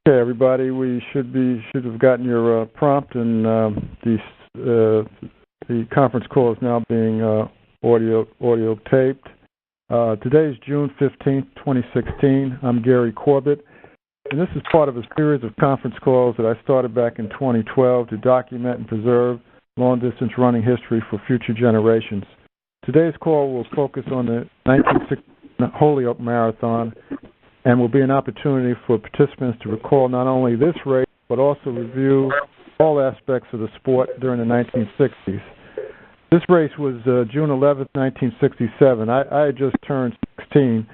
Okay, everybody, we should have gotten your prompt, and the conference call is now being audio taped. Today is June 15th, 2016. I'm Gary Corbett, and this is part of a series of conference calls that I started back in 2012 to document and preserve long-distance running history for future generations. Today's call will focus on the 1960 Holyoke Marathon, and will be an opportunity for participants to recall not only this race, but also review all aspects of the sport during the 1960s. This race was June 11th, 1967. I had just turned 16.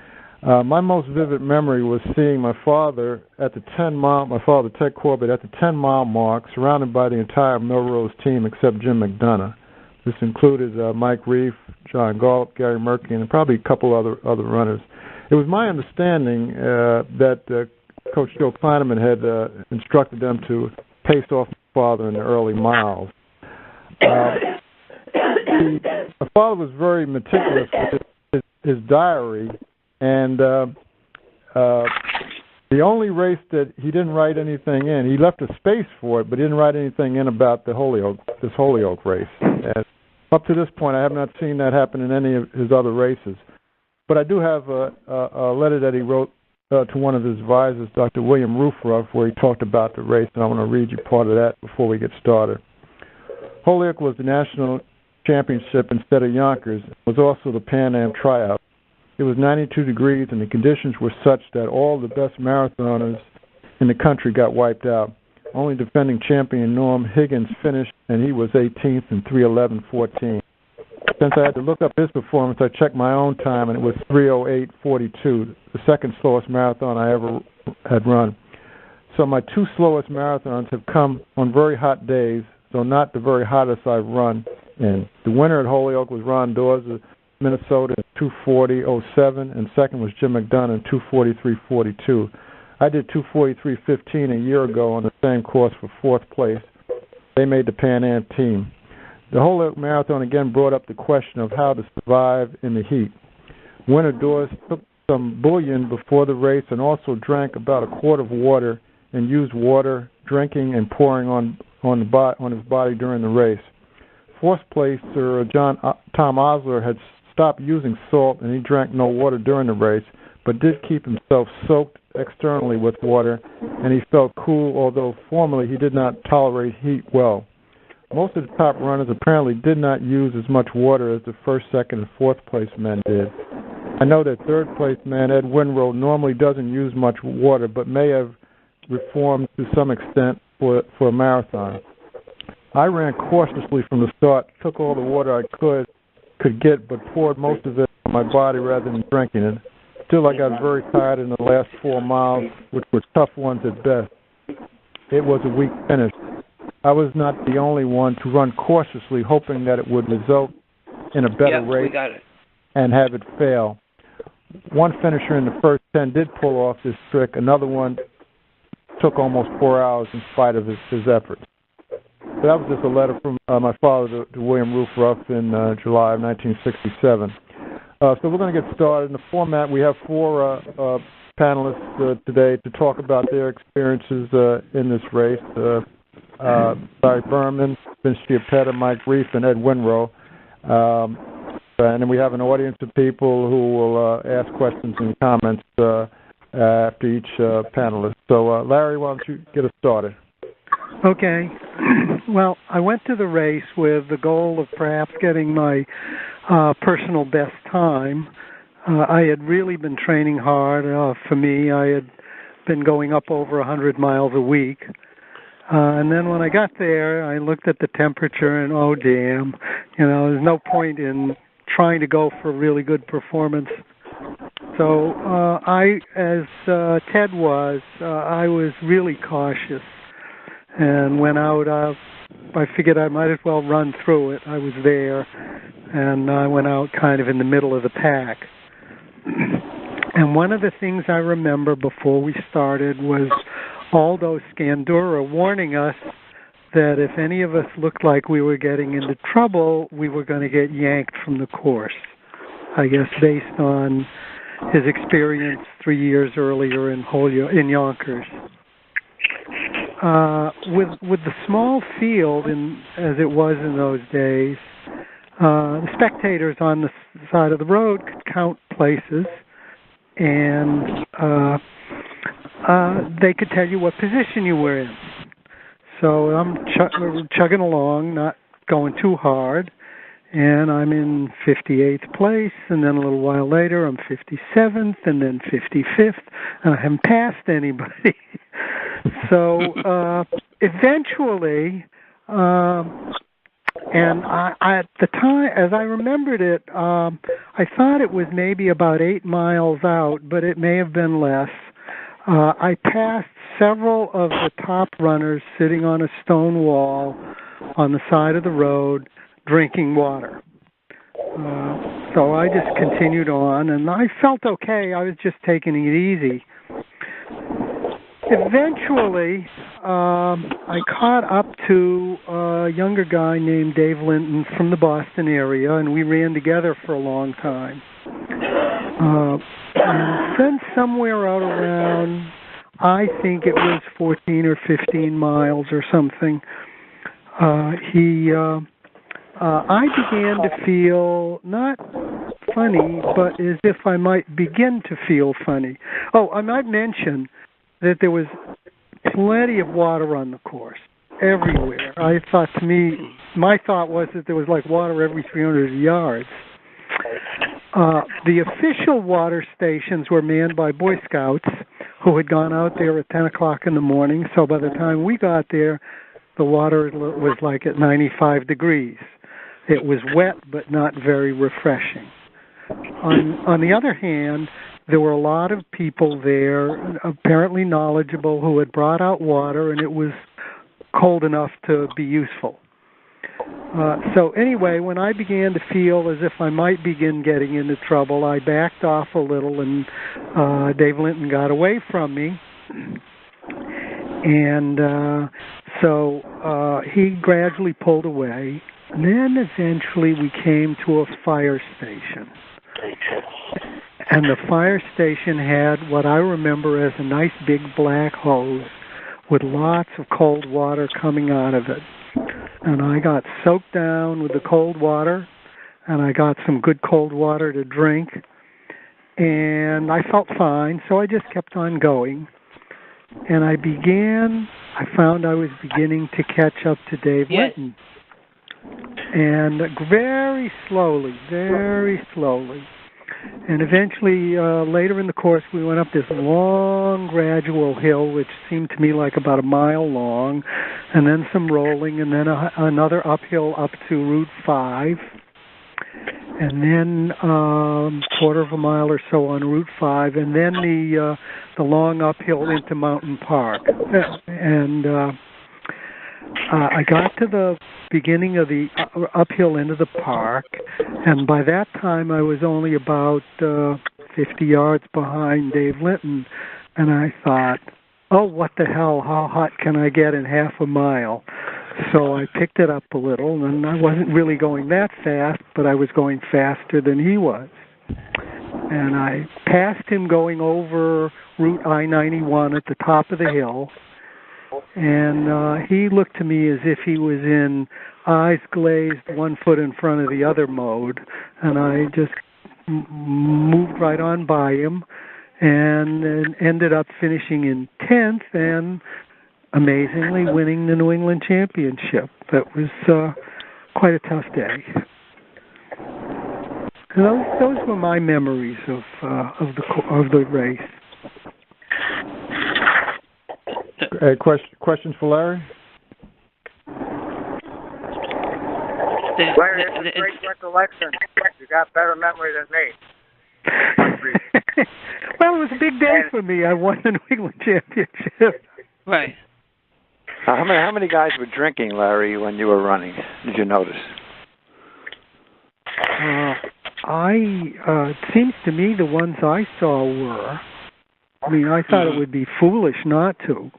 My most vivid memory was seeing my father at the 10-mile, my father, Ted Corbett, at the 10-mile mark, surrounded by the entire Melrose team except Jim McDonough. This included Mike Reef, John Galt, Gary Murky, and probably a couple other runners. It was my understanding that Coach Joe Kleineman had instructed them to pace off my father in the early miles. My father was very meticulous with his diary, and the only race that he didn't write anything in, he left a space for it, but he didn't write anything in about this Holyoke race. And up to this point, I have not seen that happen in any of his other races. But I do have a letter that he wrote to one of his advisors, Dr. William Roofruff, where he talked about the race, and I want to read you part of that before we get started. Holyoke was the national championship instead of Yonkers. It was also the Pan Am tryout. It was 92 degrees, and the conditions were such that all the best marathoners in the country got wiped out. Only defending champion Norm Higgins finished, and he was 18th in 3:11:14. Since I had to look up his performance, I checked my own time, and it was 3:08:42, the second slowest marathon I ever had run. So my two slowest marathons have come on very hot days, though not the very hottest I've run in. The winner at Holyoke was Ron Dawes of Minnesota at 2:40:07, and second was Jim McDonough in 2:43:42. I did 2:43:15 a year ago on the same course for fourth place. They made the Pan Am team. The Holyoke Marathon again brought up the question of how to survive in the heat. Winner Dawes took some bouillon before the race and also drank about a quart of water and used water, drinking, and pouring on his body during the race. Fourth placer Tom Osler had stopped using salt, and he drank no water during the race, but did keep himself soaked externally with water, and he felt cool, although formerly he did not tolerate heat well. Most of the top runners apparently did not use as much water as the first, second, and fourth place men did. I know that third place man Ed Winrow normally doesn't use much water, but may have reformed to some extent for a marathon. I ran cautiously from the start, took all the water I could get, but poured most of it on my body rather than drinking it. Still, I got very tired in the last 4 miles, which were tough ones at best. It was a weak finish. I was not the only one to run cautiously, hoping that it would result in a better race and have it fail. One finisher in the first 10 did pull off this trick. Another one took almost 4 hours in spite of his efforts. So that was just a letter from my father to William Roofruff in July of 1967. So we're going to get started. In the format, we have 4 panelists today to talk about their experiences in this race. Larry Berman, Vince Chiappetta, Mike Reef, and Ed Winrow. And then we have an audience of people who will ask questions and comments after each panelist. So, Larry, why don't you get us started? Okay. Well, I went to the race with the goal of perhaps getting my personal best time. I had really been training hard. For me, I had been going up over 100 miles a week. And then when I got there, I looked at the temperature and, oh, damn, there's no point in trying to go for a really good performance. So I, as Ted was, I was really cautious and went out. I figured I might as well run through it. I was there, and I went out kind of in the middle of the pack. And one of the things I remember before we started was Aldo Scandura warning us that if any of us looked like we were getting into trouble, we were going to get yanked from the course, I guess based on his experience 3 years earlier in Yonkers. with the small field as it was in those days, the spectators on the side of the road could count places, and they could tell you what position you were in. So I'm chugging along, not going too hard, and I'm in 58th place, and then a little while later I'm 57th, and then 55th, and I haven't passed anybody. So eventually, and I at the time, as I remembered it, I thought it was maybe about 8 miles out, but it may have been less. I passed several of the top runners sitting on a stone wall on the side of the road drinking water. So I just continued on, and I felt okay. I was just taking it easy. Eventually, I caught up to a younger guy named Dave Linton from the Boston area, and we ran together for a long time. And then somewhere out around, I think it was 14 or 15 miles or something, I began to feel not funny, but as if I might begin to feel funny. Oh, I might mention that there was plenty of water on the course, everywhere. I thought my thought was that there was like water every 300 yards. The official water stations were manned by Boy Scouts who had gone out there at 10 o'clock in the morning, so by the time we got there, the water was like at 95 degrees. It was wet, but not very refreshing. On the other hand, there were a lot of people there, apparently knowledgeable, who had brought out water, and it was cold enough to be useful. So anyway, when I began to feel as if I might begin getting into trouble, I backed off a little, and Dave Linton got away from me. And so he gradually pulled away. And then eventually we came to a fire station. And the fire station had what I remember as a nice big black hose with lots of cold water coming out of it. And I got soaked down with the cold water, and I got some good cold water to drink. And I felt fine, so I just kept on going. And I found I was beginning to catch up to Dave Linton. And very slowly. And eventually, later in the course, we went up this long, gradual hill, which seemed to me like about a mile long, and then some rolling, and then another uphill up to Route 5, and then quarter of a mile or so on Route 5, and then the long uphill into Mountain Park. And I got to the beginning of the uphill into the park, and by that time I was only about 50 yards behind Dave Linton, and I thought, oh, what the hell, how hot can I get in half a mile? So I picked it up a little, and I wasn't really going that fast, but I was going faster than he was. And I passed him going over Route I-91 at the top of the hill, and he looked to me as if he was in eyes glazed, 1 foot in front of the other mode, and I just moved right on by him and ended up finishing in 10th and amazingly winning the New England Championship. That was quite a tough day. Those were my memories of the race. Questions for Larry? Larry, it's a great recollection. You got better memory than me. Well, it was a big day for me. I won the New England Championship. Right. How many guys were drinking, Larry, when you were running? Did you notice? It seems to me the ones I saw were. I mean, I thought it would be foolish not to.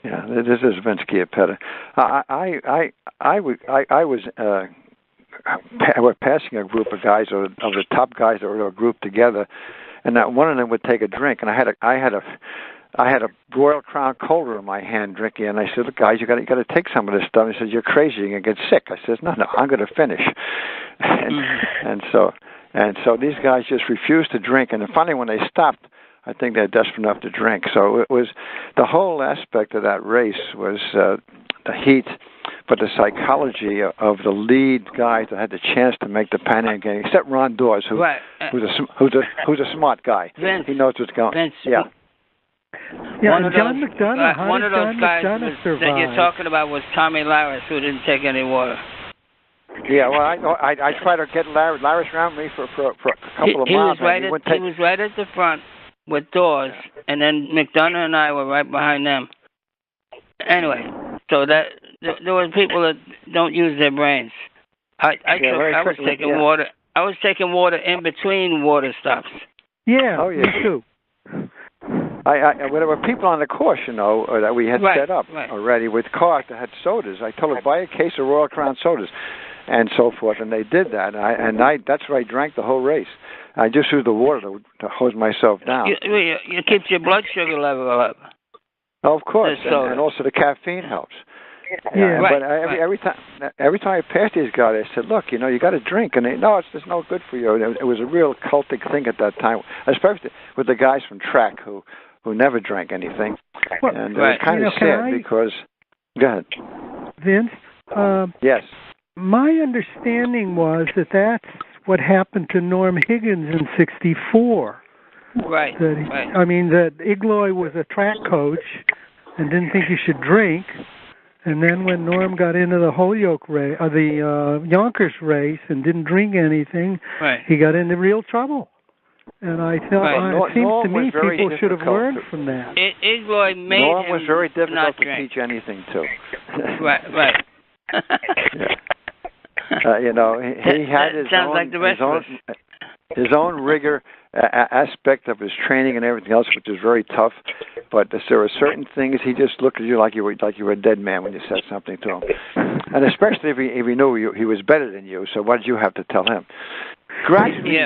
Yeah, this is Vince Chiappetta. I was passing a group of guys, of the top guys that were grouped together, and one of them would take a drink, and I had I had a Royal Crown Cola in my hand drinking, and I said, "Look, guys, you got to take some of this stuff." He says, "You're crazy. You're gonna get sick." I says, "No, I'm going to finish." And so these guys just refused to drink. And finally, when they stopped, I think they're desperate enough to drink. So it was the whole aspect of that race was the heat, but the psychology of the lead guys that had the chance to make the Pan Am game, except Ron Dawes, who's a smart guy. Vince, he knows what's going. Vince, yeah. Yeah, and John McDonough. One of those guys that you're talking about was Tommy Larris, who didn't take any water. Yeah, well, I try to get Larris around me for a couple of miles. He was right at the front with Dawes, and then McDonough and I were right behind them. Anyway, so that there were people that don't use their brains. I was taking water. I was taking water in between water stops. Yeah, me too. There were people on the course, that we had set up already with cars that had sodas. I told them, buy a case of Royal Crown sodas and so forth, and they did that. And that's where I drank the whole race. I just used the water to hose myself down. You keep your blood sugar level up. Oh, of course, and also the caffeine helps. Yeah, but every time I passed these guys, I said, "Look, you got to drink," and it's just no good for you. It was a real cultic thing at that time, especially with the guys from track who never drank anything, and it was kind of sad because. Go ahead, Vince. Yes. My understanding was that's what happened to Norm Higgins in '64. Right. I mean, that Igloy was a track coach and didn't think you should drink. And then when Norm got into the Holyoke race, the Yonkers race, and didn't drink anything, he got into real trouble. And I thought, it seems to me people should have learned from that. Igloy made Norm was very difficult not to drink. teach anything to. Right. He had his own rigor aspect of his training and everything else, which is very tough. But there were certain things he just looked at you like you were a dead man when you said something to him, and especially if he knew he was better than you. So what did you have to tell him? Gradually,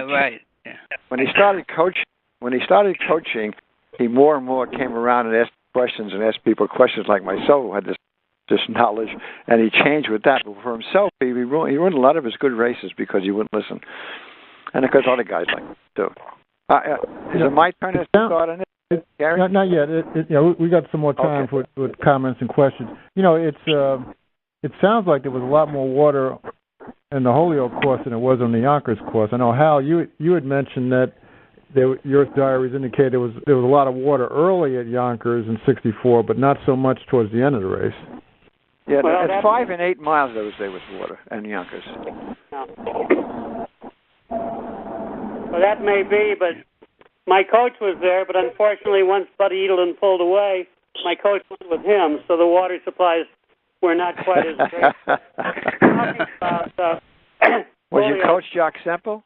when he started coaching, he more and more came around and asked questions and asked people questions like myself, who had this knowledge, and he changed with that. But for himself, he ruined a lot of his good races because he wouldn't listen, and of course other guys like him too. Is it my turn to start on it? Gary? Not yet. We got some more time for comments and questions. It sounds like there was a lot more water in the Holyoke course than it was on the Yonkers course. I know, Hal, you had mentioned that your diaries indicated there was a lot of water early at Yonkers in '64, but not so much towards the end of the race. Yeah, at 5 and 8 miles there was water in Yonkers. Well, that may be, but my coach was there, but unfortunately once Buddy Edelin pulled away, my coach went with him, so the water supplies were not quite as great. Was your coach Jock Semple?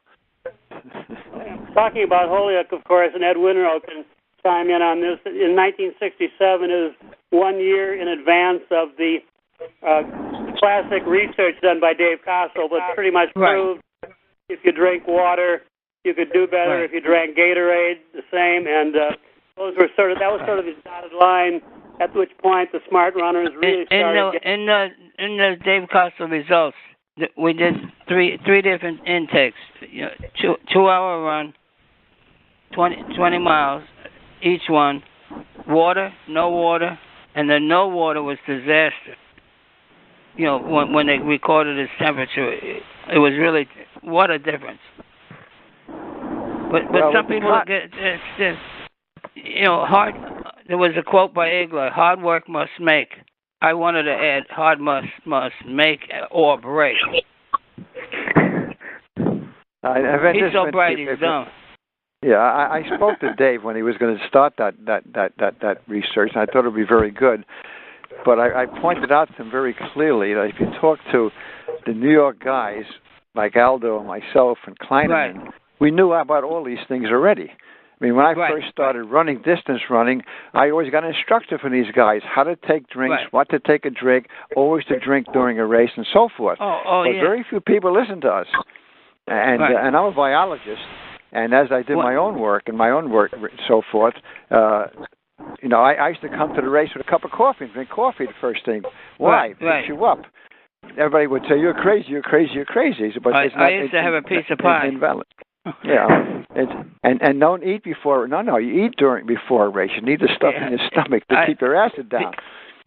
Talking about Holyoke, of course, and Ed Winrow can chime in on this. In 1967 is 1 year in advance of the classic research done by Dave Castle, but pretty much proved if you drink water, you could do better. If you drank Gatorade, the same. And that was sort of his dotted line. At which point the smart runners really started. In the Dave Castle results, we did three different intakes. 2-hour run, 20 miles, each one. Water, no water, and the no water was disaster. When they recorded his temperature, it was really what a difference. But some people get hard. There was a quote by Igler: "Hard work must make." I wanted to add, "Hard must make or break." He's so bright, he's dumb. Yeah, I spoke to Dave when he was going to start that research, and I thought it would be very good. But I pointed out to him very clearly that if you talk to the New York guys like Aldo and myself and Kleineman, we knew about all these things already. I mean, when I first started running, distance running, I always got an instructor from these guys, how to take drinks, what to take a drink, always to drink during a race, and so forth. But very few people listen to us. And I'm a biologist, and as I did my own work and so forth, I used to come to the race with a cup of coffee and drink coffee the first thing. Why? It picks you up. Everybody would say, "You're crazy, you're crazy, you're crazy." But I used to have a piece of pie. Invalid. Yeah, and don't eat before. No, you eat before a race. You need the stuff in your stomach to keep your acid down.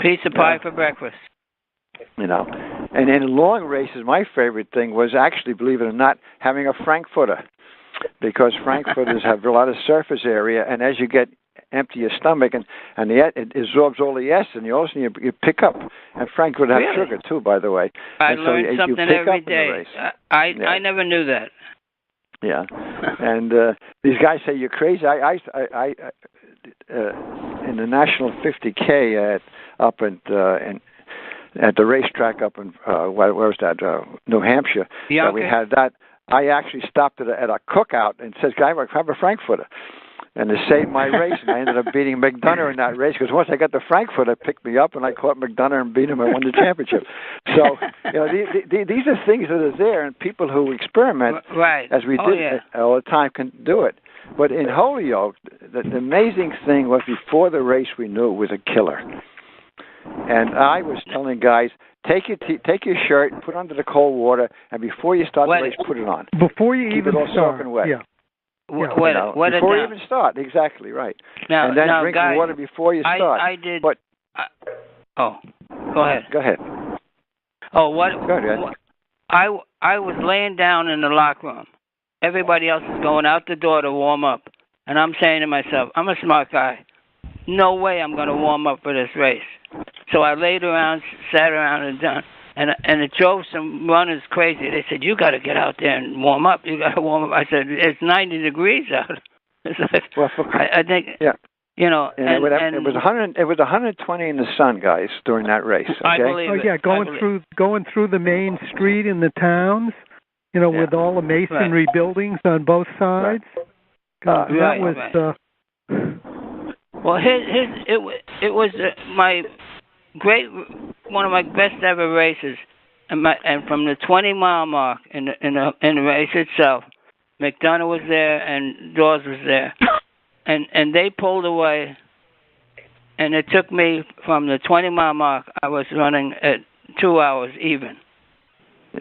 Piece of pie for breakfast. And in long races, my favorite thing was actually, believe it or not, having a frankfurter, because frankfurters have a lot of surface area, and as you get empty your stomach and it absorbs all the acid, and you pick up. And frankfurter have sugar too, by the way. I and learned so something you pick every up day. In the race. I never knew that. Yeah, and these guys say you're crazy. I in the National 50K up at the racetrack up in where was that? New Hampshire. That we had that. I actually stopped at a cookout and said, "Guy, I have a frankfurter." And to save my race, and I ended up beating McDonough in that race, because once I got the frankfurter, picked me up, and I caught McDonough and beat him and won the championship. So, these are things that are there, and people who experiment, as we did all the time, can do it. But in Holyoke, the amazing thing was before the race, we knew it was a killer. And I was telling guys, take your shirt, put it under the cold water, and before you start the race, put it on. Before you keep even it all start. soaking wet. Yeah. Before you even start, exactly right. Now, and then drink guys, water before you start. I did. But go ahead. Go ahead. Oh, what? Go ahead. I was laying down in the locker room. Everybody else is going out the door to warm up, and I'm saying to myself, I'm a smart guy. No way I'm going to warm up for this race. So I laid around, sat around, and done. And it drove some runners crazy. They said, "You got to get out there and warm up. You got to warm up." I said, "It's 90 degrees out." I think, yeah. And it was 100. It was 120 in the sun, guys, during that race. Okay? I believe it. Yeah, going through the main street in the towns, with all the masonry buildings on both sides. Right. That was. Well, it was one of my best ever races, and from the 20-mile mark in the race itself, McDonough was there and Dawes was there, and they pulled away, and it took me from the 20-mile mark. I was running at 2 hours even.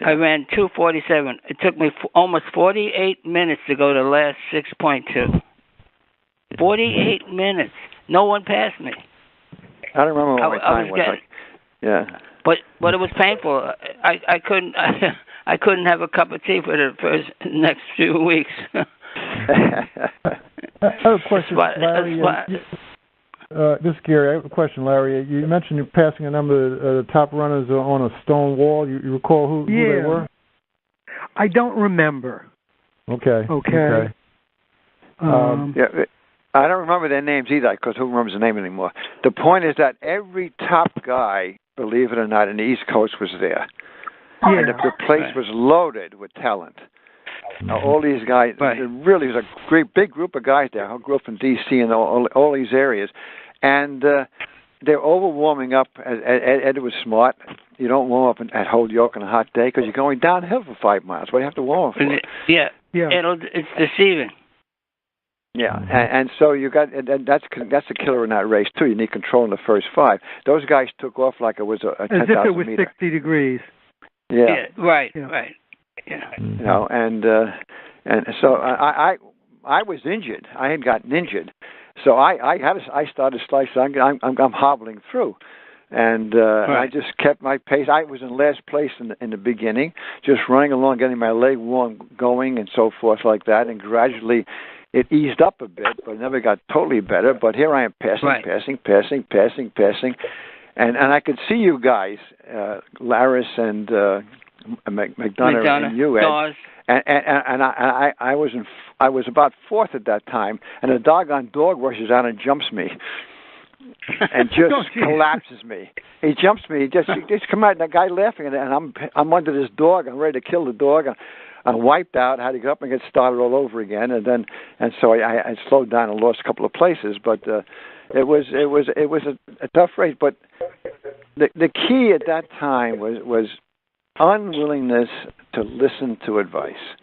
Yeah. I ran 2:47. It took me almost 48 minutes to go to the last 6.2. 48 minutes. No one passed me. I don't remember what my time was. Yeah. But it was painful. I couldn't have a cup of tea for the next few weeks. I have a question, Larry. This is Gary. I have a question, Larry. You mentioned you're passing a number of the top runners on a stone wall. You recall who they were? I don't remember. Okay. I don't remember their names either, because who remembers the name anymore? The point is that every top guy, believe it or not, in the East Coast was there. Yeah. And the place was loaded with talent. All these guys, there really was a great big group of guys there who grew up in D.C. and all these areas. And they're over warming up. Ed was smart. You don't warm up at Holyoke on a hot day because you're going downhill for 5 miles. What do you have to warm up for? Yeah. It's deceiving. Yeah, and so you got, and that's a killer in that race too. You need control in the first 5. Those guys took off like it was a 10,000 meter. As if it was 60 degrees. Yeah. Right. Yeah. And so I was injured. I had gotten injured, so I started slicing. I'm hobbling through, and I just kept my pace. I was in last place in the beginning, just running along, getting my leg warm, going, and so forth like that, and gradually. It eased up a bit, but never got totally better. But here I am passing, and I could see you guys, Laris and McDonough and you, Ed, and I was about 4th at that time, and a doggone dog rushes out and jumps me, and just collapses me. He jumps me. He just come out, and that guy laughing, and I'm under this dog. I'm ready to kill the dog. I wiped out, had to go up and get started all over again, and so I slowed down and lost a couple of places. But it was a tough race. But the key at that time was unwillingness to listen to advice.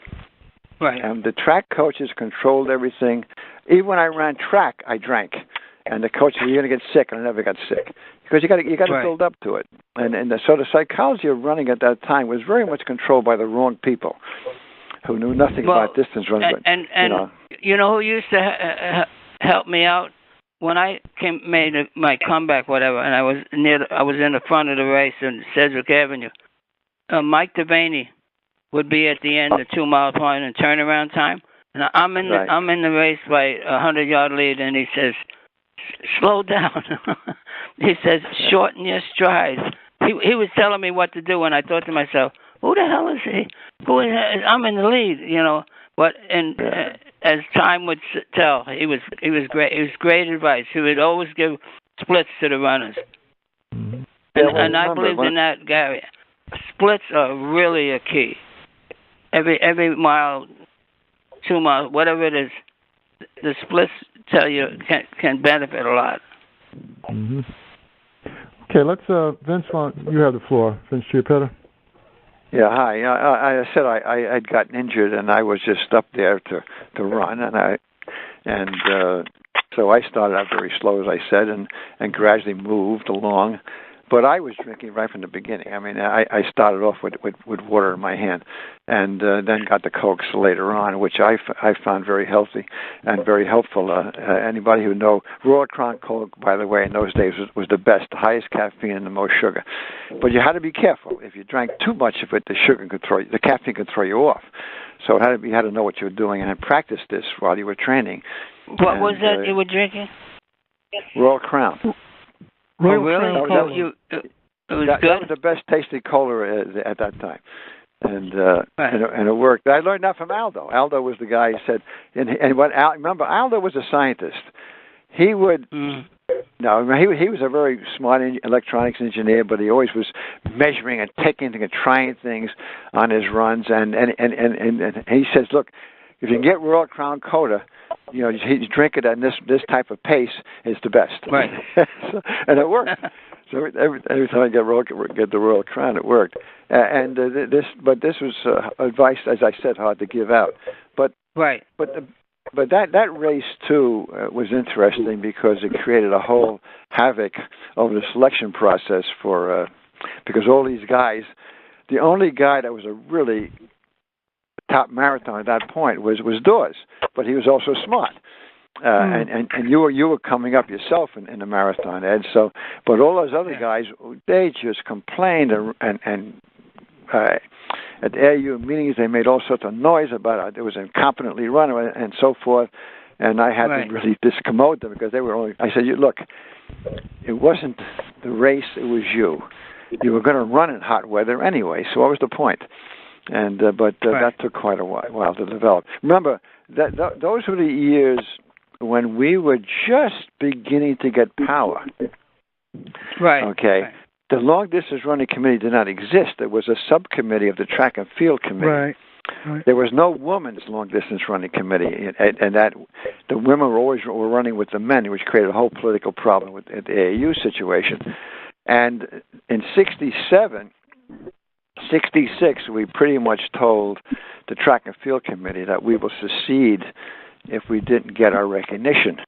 Right. And the track coaches controlled everything. Even when I ran track, I drank. And the coach said, "You're going to get sick," and I never got sick because you got to build up to it. And so the psychology of running at that time was very much controlled by the wrong people who knew nothing about distance running. And you know who used to help me out when I made my comeback, whatever, and I was in the front of the race in Sedgwick Avenue. Mike Devaney would be at the end, the 2 mile point and turnaround time. And I'm in the race by 100-yard lead, and he says, "Slow down." He says, "Shorten your strides." He was telling me what to do, and I thought to myself, "Who the hell is he? I'm in the lead, you know." But as time would tell, he was great. It was great advice. He would always give splits to the runners, and I believed in that, Gary. Splits are really a key. Every mile, 2 miles, whatever it is, the splits tell you can benefit a lot. Mm-hmm. Okay, let's Vince. You have the floor, Vince Chiappetta. Yeah, hi. I said I'd gotten injured and I was just up there to run, and so I started out very slow, as I said, and gradually moved along. But I was drinking right from the beginning. I mean, I started off with water in my hand, and then got the Cokes later on, which I found very healthy and very helpful. Anybody who know Royal Crown Coke, by the way, in those days was the best, the highest caffeine and the most sugar. But you had to be careful. If you drank too much of it, the caffeine could throw you off. So you had to know what you were doing and practice this while you were training. What was that you were drinking? Royal Crown. Royal Crown Cola. It was good? That was the best tasting cola at that time. And it worked. I learned that from Aldo. Aldo was the guy who said, remember, Aldo was a scientist. He would, he was a very smart electronics engineer, but he always was measuring and taking and trying things on his runs. And he says, look, if you can get Royal Crown Cola, you know, you drink it at this type of pace, it's the best. Right. And it worked. So every time I get the Royal Crown, it worked. This was advice, as I said, hard to give out. But that race too was interesting because it created a whole havoc over the selection process because all these guys, the only guy that was a really top marathon at that point was Dawes, but he was also smart. And you were coming up yourself in the marathon, Ed. So, but all those other guys, they just complained and at the AU meetings they made all sorts of noise about it. It was incompetently run and so forth. And I had to really discommode them because they were only. I said, "Look, it wasn't the race; it was you. You were going to run in hot weather anyway. So what was the point?" And that took quite a while to develop. Remember that those were the years when we were just beginning to get power. Right. Okay. Right. The long distance running committee did not exist. There was a subcommittee of the track and field committee. Right. There was no women's long distance running committee, and that the women were running with the men, which created a whole political problem with the AAU situation. And in '66, we pretty much told the track and field committee that we will secede if we didn't get our recognition.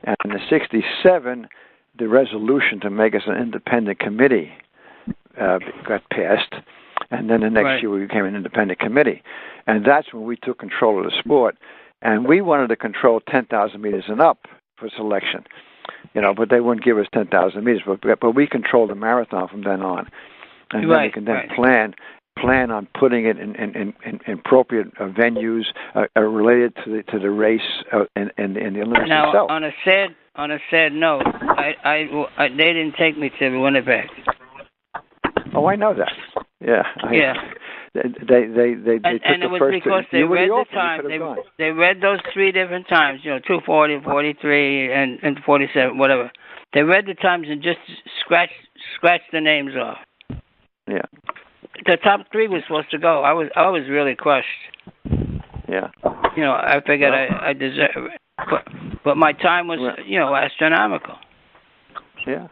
And in '67, the resolution to make us an independent committee got passed, and then the next year we became an independent committee. And that's when we took control of the sport. And we wanted to control 10,000 meters and up for selection, but they wouldn't give us 10,000 meters. But we controlled the marathon from then on. And then we can then plan on putting it in appropriate venues related to the race and the Olympics now, itself. On a sad note, I they didn't take me to Winnipeg. Oh, I know that. Yeah. They took and it was first because they read the time. They read those 3 different times, 2:40, 43, and 47, whatever. They read the times and just scratched the names off. Yeah. The top 3 was supposed to go. I was really crushed. Yeah. I figured I deserve it, but my time was astronomical. Yeah.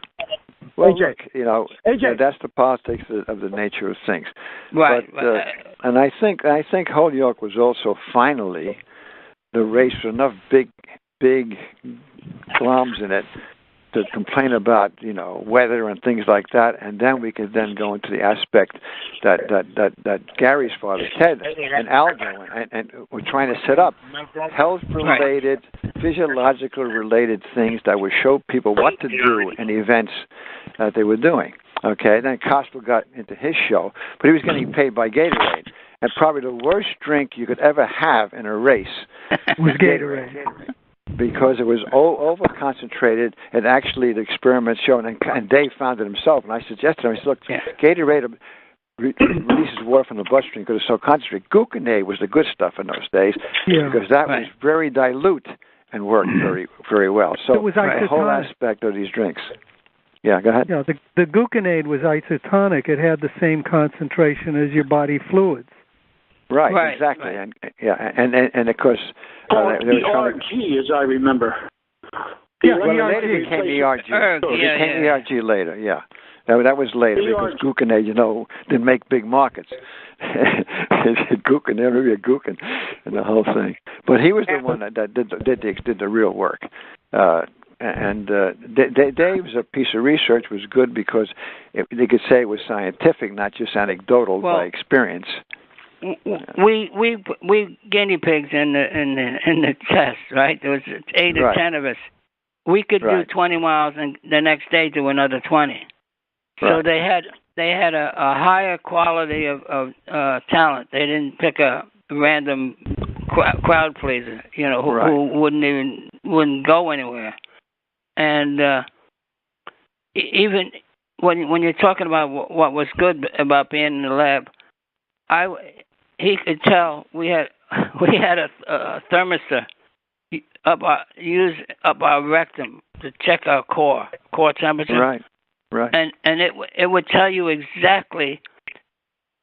Well, AJ. look, AJ. That's the politics of the nature of things. Right. But, and I think Holyoke was also finally the race with enough big glums in it to complain about, weather and things like that, and then we could then go into the aspect that Gary's father, Ted, and Aldo, and we're trying to set up health-related, physiological-related things that would show people what to do in events that they were doing. Okay, then Costello got into his show, but he was getting paid by Gatorade. And probably the worst drink you could ever have in a race was Gatorade. Because it was over-concentrated, and actually the experiments showed, and Dave found it himself, and I suggested to him, I said, look, Gatorade releases water from the bloodstream because it's so concentrated. Gluconate was the good stuff in those days because that was very dilute and worked very, very well. So it was the whole aspect of these drinks. Yeah, go ahead. Yeah, the gluconate was isotonic. It had the same concentration as your body fluids. Right, exactly. Right. And of course, ERG, as I remember. Yeah, well, it later became ERG. It became ERG later, yeah. That was later because gluconate, didn't make big markets. Glucan, never be a glucan, and the whole thing. But he was the one that did the real work. And Dave's piece of research was good because they could say it was scientific, not just anecdotal by experience. We guinea pigs in the test, right? There was 8 or 10 of us. We could do 20 miles and the next day do another 20. So they had a higher quality of talent. They didn't pick a random crowd pleaser, who wouldn't go anywhere. And even when you're talking about what was good about being in the lab, he could tell we had a thermostat used up our rectum to check our core temperature. Right. And it would tell you exactly.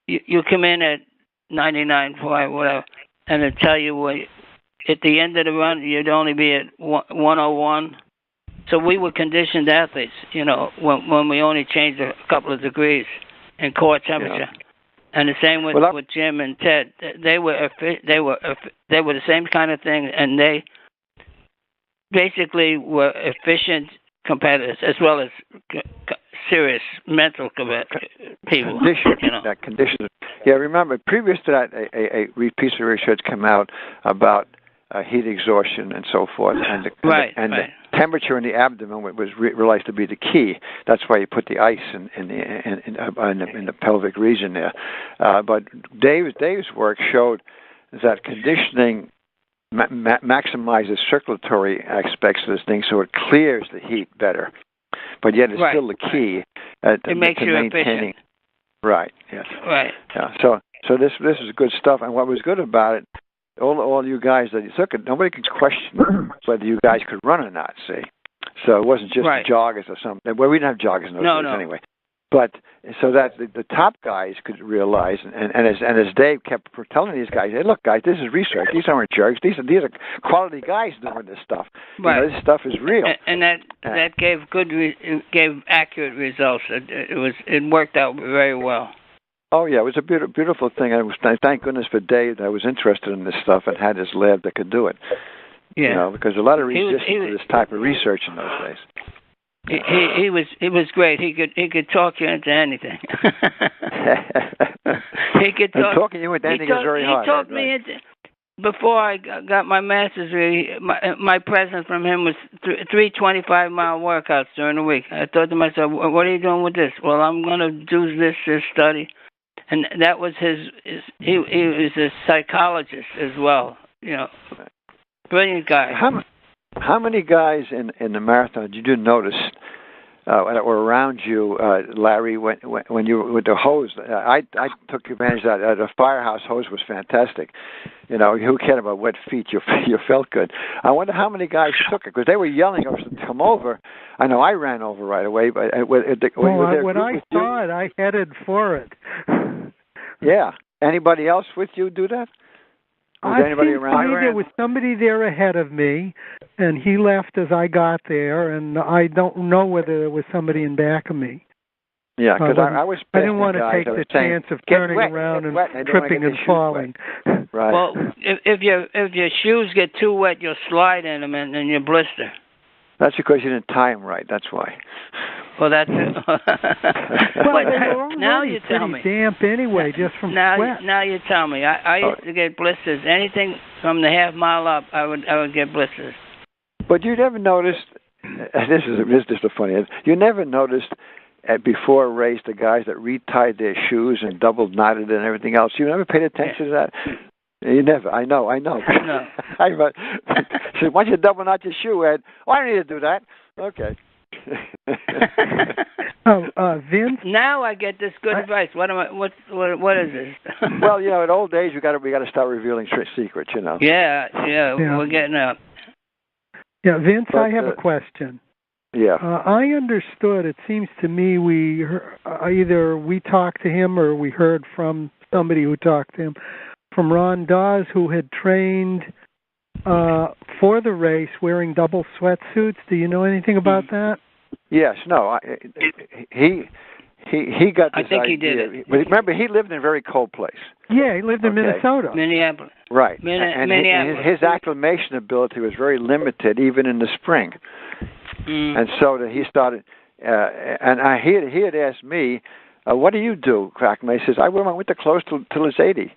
You come in at 99 whatever, and it tell you at the end of the run you'd only be at 101. So we were conditioned athletes, when we only changed a couple of degrees in core temperature. Yeah. And the same with Jim and Ted. They were the same kind of thing, and they basically were efficient competitors as well as serious mental people. Conditions. Yeah, remember, previous to that, a piece of research came out about heat exhaustion and so forth, and the temperature in the abdomen was realized to be the key. That's why you put the ice in the pelvic region there. But Dave's work showed that conditioning maximizes circulatory aspects of this thing, so it clears the heat better. But yet it's still the key it makes you maintaining. Efficient. Right. Yes. Right. Yeah. So this is good stuff, and what was good about it, all you guys that you took it, nobody could question whether you guys could run or not. See, so it wasn't just joggers or something. Well, we didn't have joggers in those days anyway. But so that the top guys could realize, and as Dave kept telling these guys, hey, look, guys, this is research. These aren't jerks. These are quality guys doing this stuff. Right. This stuff is real. And that gave gave accurate results. It worked out very well. Oh yeah, it was a beautiful thing. Thank goodness for Dave that was interested in this stuff and had his lab that could do it. Yeah. Because a lot of resistance to this type of research in those days. He was great. He could talk you into anything. He could talk. And talking you into anything is very hard. He talked me into. Before I got my master's degree, my present from him was 3 25-mile workouts during the week. I thought to myself, "What are you doing with this?" Well, I'm going to do this study, and that was his. He was a psychologist as well. Brilliant guy. How many guys in the marathon did you notice that were around you, Larry, when you were with the hose? I took advantage of that. The firehouse hose was fantastic. Who cared about wet feet? You felt good. I wonder how many guys took it, because they were yelling us to come over. I know I ran over right away. But when I saw it, I headed for it. Yeah. Anybody else with you do that? Was anybody around? There was somebody there ahead of me, and he left as I got there, and I don't know whether there was somebody in back of me. Yeah, because I was. I didn't want to take the chance of turning around and tripping and falling. Right. Well, if your shoes get too wet, you'll slide in them and you blister. That's because you didn't tie him right. That's why. Well, that's it. Well, now you tell me. Damp anyway, just from sweat. Now you tell me. I used to get blisters. Anything from the half mile up, I would get blisters. But you never noticed. This is just a funny. You never noticed before a race the guys that retied their shoes and double knotted and everything else. You never paid attention to that. You never. I know. No. So once you double knot your shoe, Ed. Oh, I don't need to do that. Okay. Vince. Now I get this good advice. What is this? Well, in old days we got to start revealing secrets. Yeah. We're getting up. Yeah, Vince. I have a question. Yeah. I understood. It seems to me either we talked to him or we heard from somebody who talked to him, from Ron Dawes, who had trained for the race wearing double sweatsuits. Do you know anything about that? Yes. No. He got this I think idea. He did it. But remember, he lived in a very cold place. Yeah, he lived in Minnesota. Minneapolis. Right. Minneapolis. His acclimation ability was very limited, even in the spring. And so he started, and he had asked me, "What do you do, Crackman?" He says, "I wear my winter clothes till it's 80."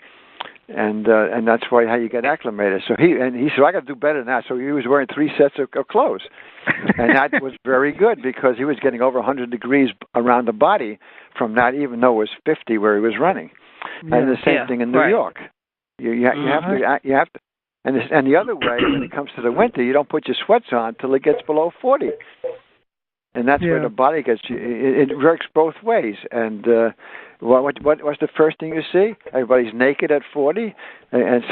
And that's how you get acclimated. So he said, "I got to do better than that." So he was wearing 3 sets of clothes, and that was very good because he was getting over 100 degrees around the body from that, even though it was 50 where he was running. Yeah. And the same thing in New York. You have to, and the other way when it comes to the winter, you don't put your sweats on till it gets below 40. And that's where the body gets. It works both ways. And what's the first thing you see? Everybody's naked at 40, and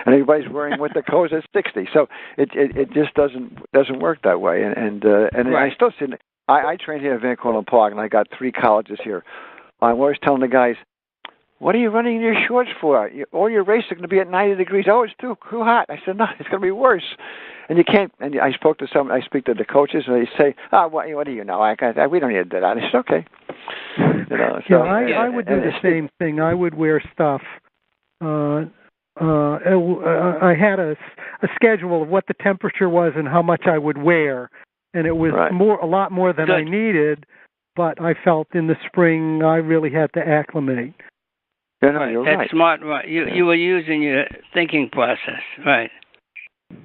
everybody's wearing winter clothes at 60. So it just doesn't work that way. And I still see. I train here at Van Cortlandt Park, and I got 3 colleges here. I'm always telling the guys, "What are you running in your shorts for? All your races are going to be at 90 degrees. Oh, it's too hot." I said, "No, it's going to be worse." And you can't. And I speak to the coaches, and they say, "Oh, what do you know? We don't need to do that." I said, "Okay." I would do the same thing. I would wear stuff. I had a schedule of what the temperature was and how much I would wear, and it was a lot more than I needed. But I felt in the spring I really had to acclimate. You're right. That's smart. Right. You were using your thinking process. Right.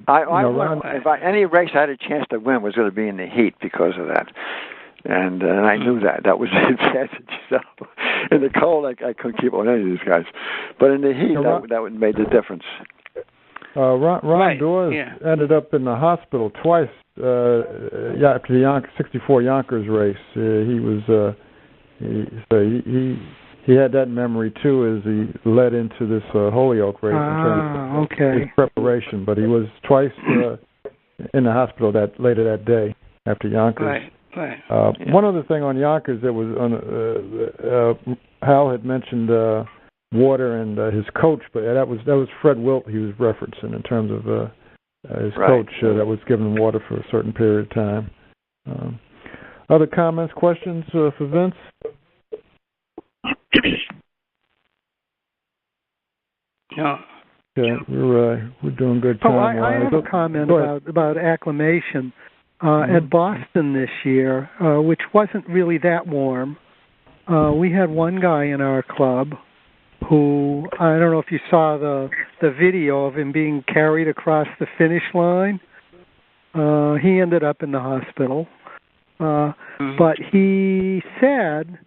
If any race I had a chance to win was going to be in the heat because of that. And I knew that was the advantage. So in the cold, I couldn't keep on any of these guys. But in the heat, that would made the difference. Ron Dawes ended up in the hospital twice after the 64 Yonkers race. He had that memory too as he led into this Holyoke race in terms of his preparation. But he was twice in the hospital later that day after Yonkers. Right. One other thing on Yonkers, there was Hal had mentioned water and his coach, but that was Fred Wilt he was referencing in terms of his coach that was given water for a certain period of time. Other comments, questions for Vince? No. Okay, we're doing good time. I have a comment about acclimation. At Boston this year, which wasn't really that warm, we had one guy in our club who, I don't know if you saw the video of him being carried across the finish line. He ended up in the hospital. But he said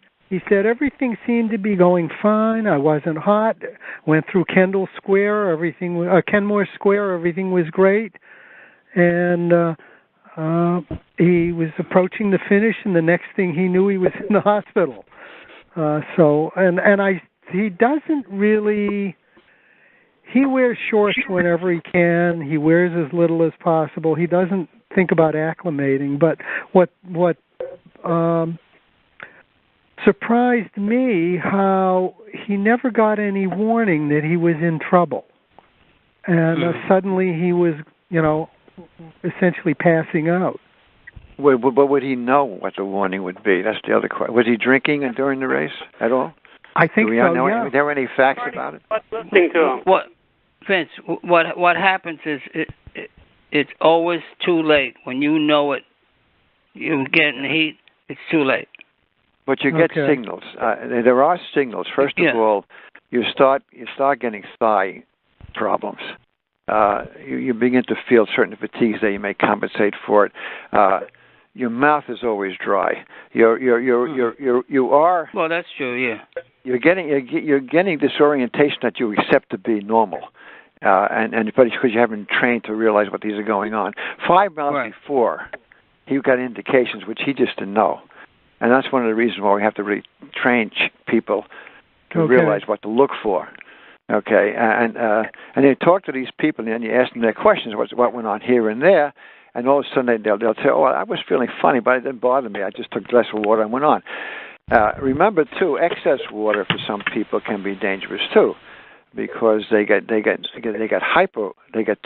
everything seemed to be going fine. I wasn't hot. Went through Kenmore Square, everything was great. And he was approaching the finish, and the next thing he knew, he was in the hospital. He doesn't really. He wears shorts whenever he can. He wears as little as possible. He doesn't think about acclimating. But what surprised me, how he never got any warning that he was in trouble, and suddenly he was, essentially passing out. But would he know what the warning would be? That's the other question. Was he drinking during the race at all? I think so, yeah. Are there any facts about it? Listening to him. Vince, what happens is it's always too late. When you know it, you're getting heat, it's too late. But you get signals. There are signals. First of all, you start getting thigh problems. You begin to feel certain fatigues that you may compensate for it. Your mouth is always dry. You are. Well, that's true. Yeah. You're getting disorientation that you accept to be normal, but it's because you haven't trained to realize what these are going on. 5 miles before, he got indications which he just didn't know, and that's one of the reasons why we have to really train people to realize what to look for. Okay, and you talk to these people and you ask them their questions, what went on here and there, and all of a sudden they'll say, "Oh, I was feeling funny, but it didn't bother me. I just took a glass of water and went on." Remember too, excess water for some people can be dangerous too, because they get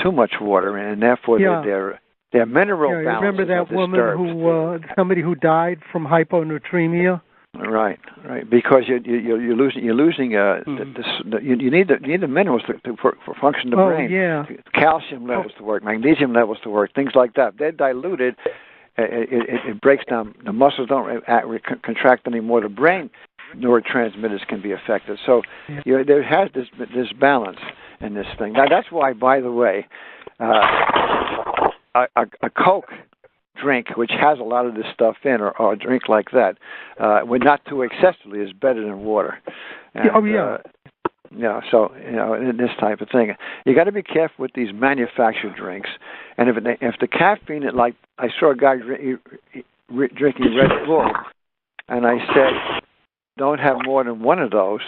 too much water, and therefore their mineral balance. Remember that woman somebody who died from hyponatremia? Right, because you're losing you need the minerals for function of the brain. Calcium levels to work, magnesium levels to work, things like that. They're diluted. It breaks down. The muscles don't contract anymore. The brain neurotransmitters can be affected. So there has this balance in this thing. Now that's why, by the way, a Coke drink which has a lot of this stuff in, or a drink like that, when not too excessively, is better than water. And, so this type of thing, you got to be careful with these manufactured drinks. And if the caffeine, like I saw a guy drinking Red Bull, and I said, don't have more than one of those.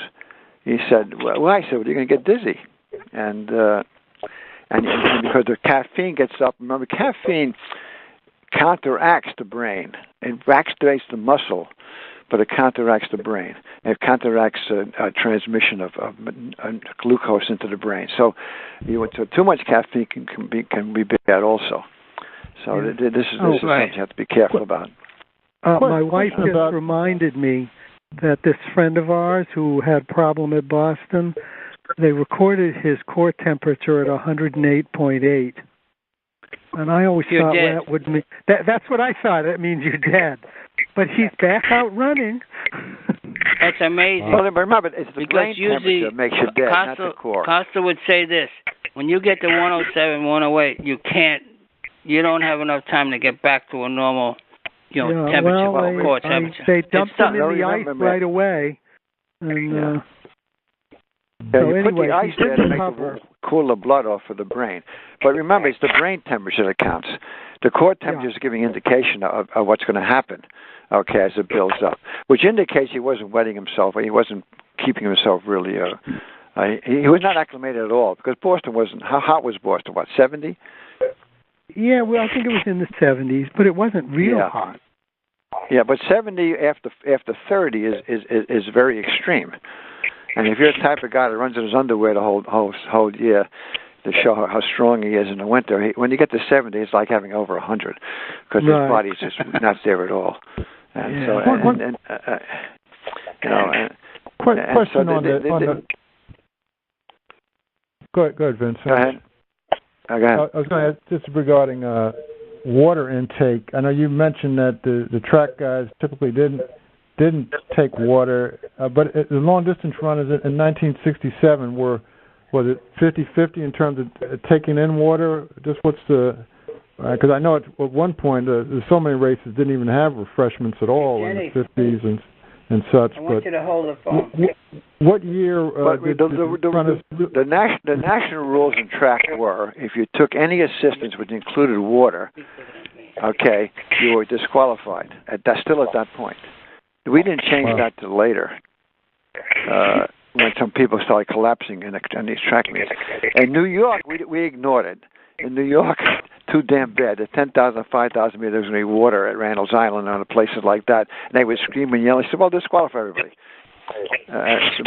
He said, well, you're going to get dizzy, and because the caffeine gets up. Remember, caffeine counteracts the brain. It activates the muscle, but it counteracts the brain. It counteracts transmission of glucose into the brain. So, too much caffeine can be bad also. So this is something you have to be careful about. My wife just reminded me that this friend of ours who had a problem at Boston, they recorded his core temperature at 108.8. And I always thought that would mean that's what I thought. It means you're dead. But he's back out running. That's amazing. Well, remember, it's the brain temperature that makes you dead, not the core. Costa would say this: when you get to 107, 108, you don't have enough time to get back to a normal, temperature, core temperature. They dumped him in the ice right away. And, you put the ice there to make cool the blood off of the brain. But remember, it's the brain temperature that counts. The core temperature is giving indication of what's going to happen, as it builds up, which indicates he wasn't wetting himself, or he wasn't keeping himself really. He was not acclimated at all, because Boston wasn't. How hot was Boston? 70? Yeah, well, I think it was in the 70s, but it wasn't real hot. Yeah, but 70 after 30 is very extreme. And if you're the type of guy that runs in his underwear the whole year to show how strong he is in the winter, when you get to 70, it's like having over 100, because his body's just not there at all. And question on that. Go ahead, Vince. Go ahead. I was going to ask just regarding water intake. I know you mentioned that the track guys typically didn't take water, but the long-distance runners in 1967 was it 50-50 in terms of taking in water? Just what's the... Because I know at one point there's so many races didn't even have refreshments at all in the 50s and such. I want you to hold the phone. What year did the national rules in track were, if you took any assistance which included water, you were disqualified. Still at that point. We didn't change that till later, when some people started collapsing in these track meets. In New York, we ignored it. In New York, too damn bad. At 10,000, 5,000 meters, there's going to be water at Randall's Island and other places like that. And they would scream and yell. I said, well, disqualify everybody.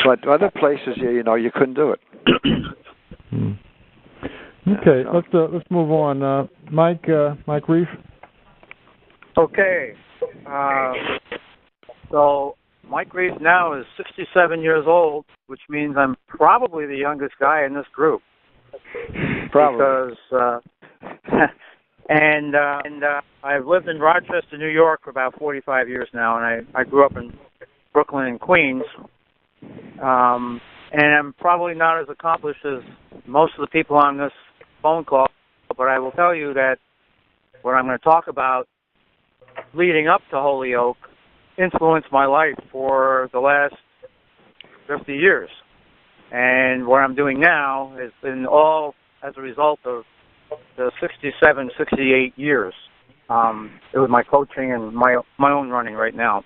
But other places, you couldn't do it. Okay, let's move on. Mike Reef. Okay. So Mike Reef now is 67 years old, which means I'm probably the youngest guy in this group. Probably. Because and I've lived in Rochester, New York for about 45 years now, and I grew up in Brooklyn and Queens. And I'm probably not as accomplished as most of the people on this phone call, but I will tell you that what I'm going to talk about leading up to Holyoke influenced my life for the last 50 years. And what I'm doing now has been all as a result of the 67, 68 years. It was my coaching and my own running right now.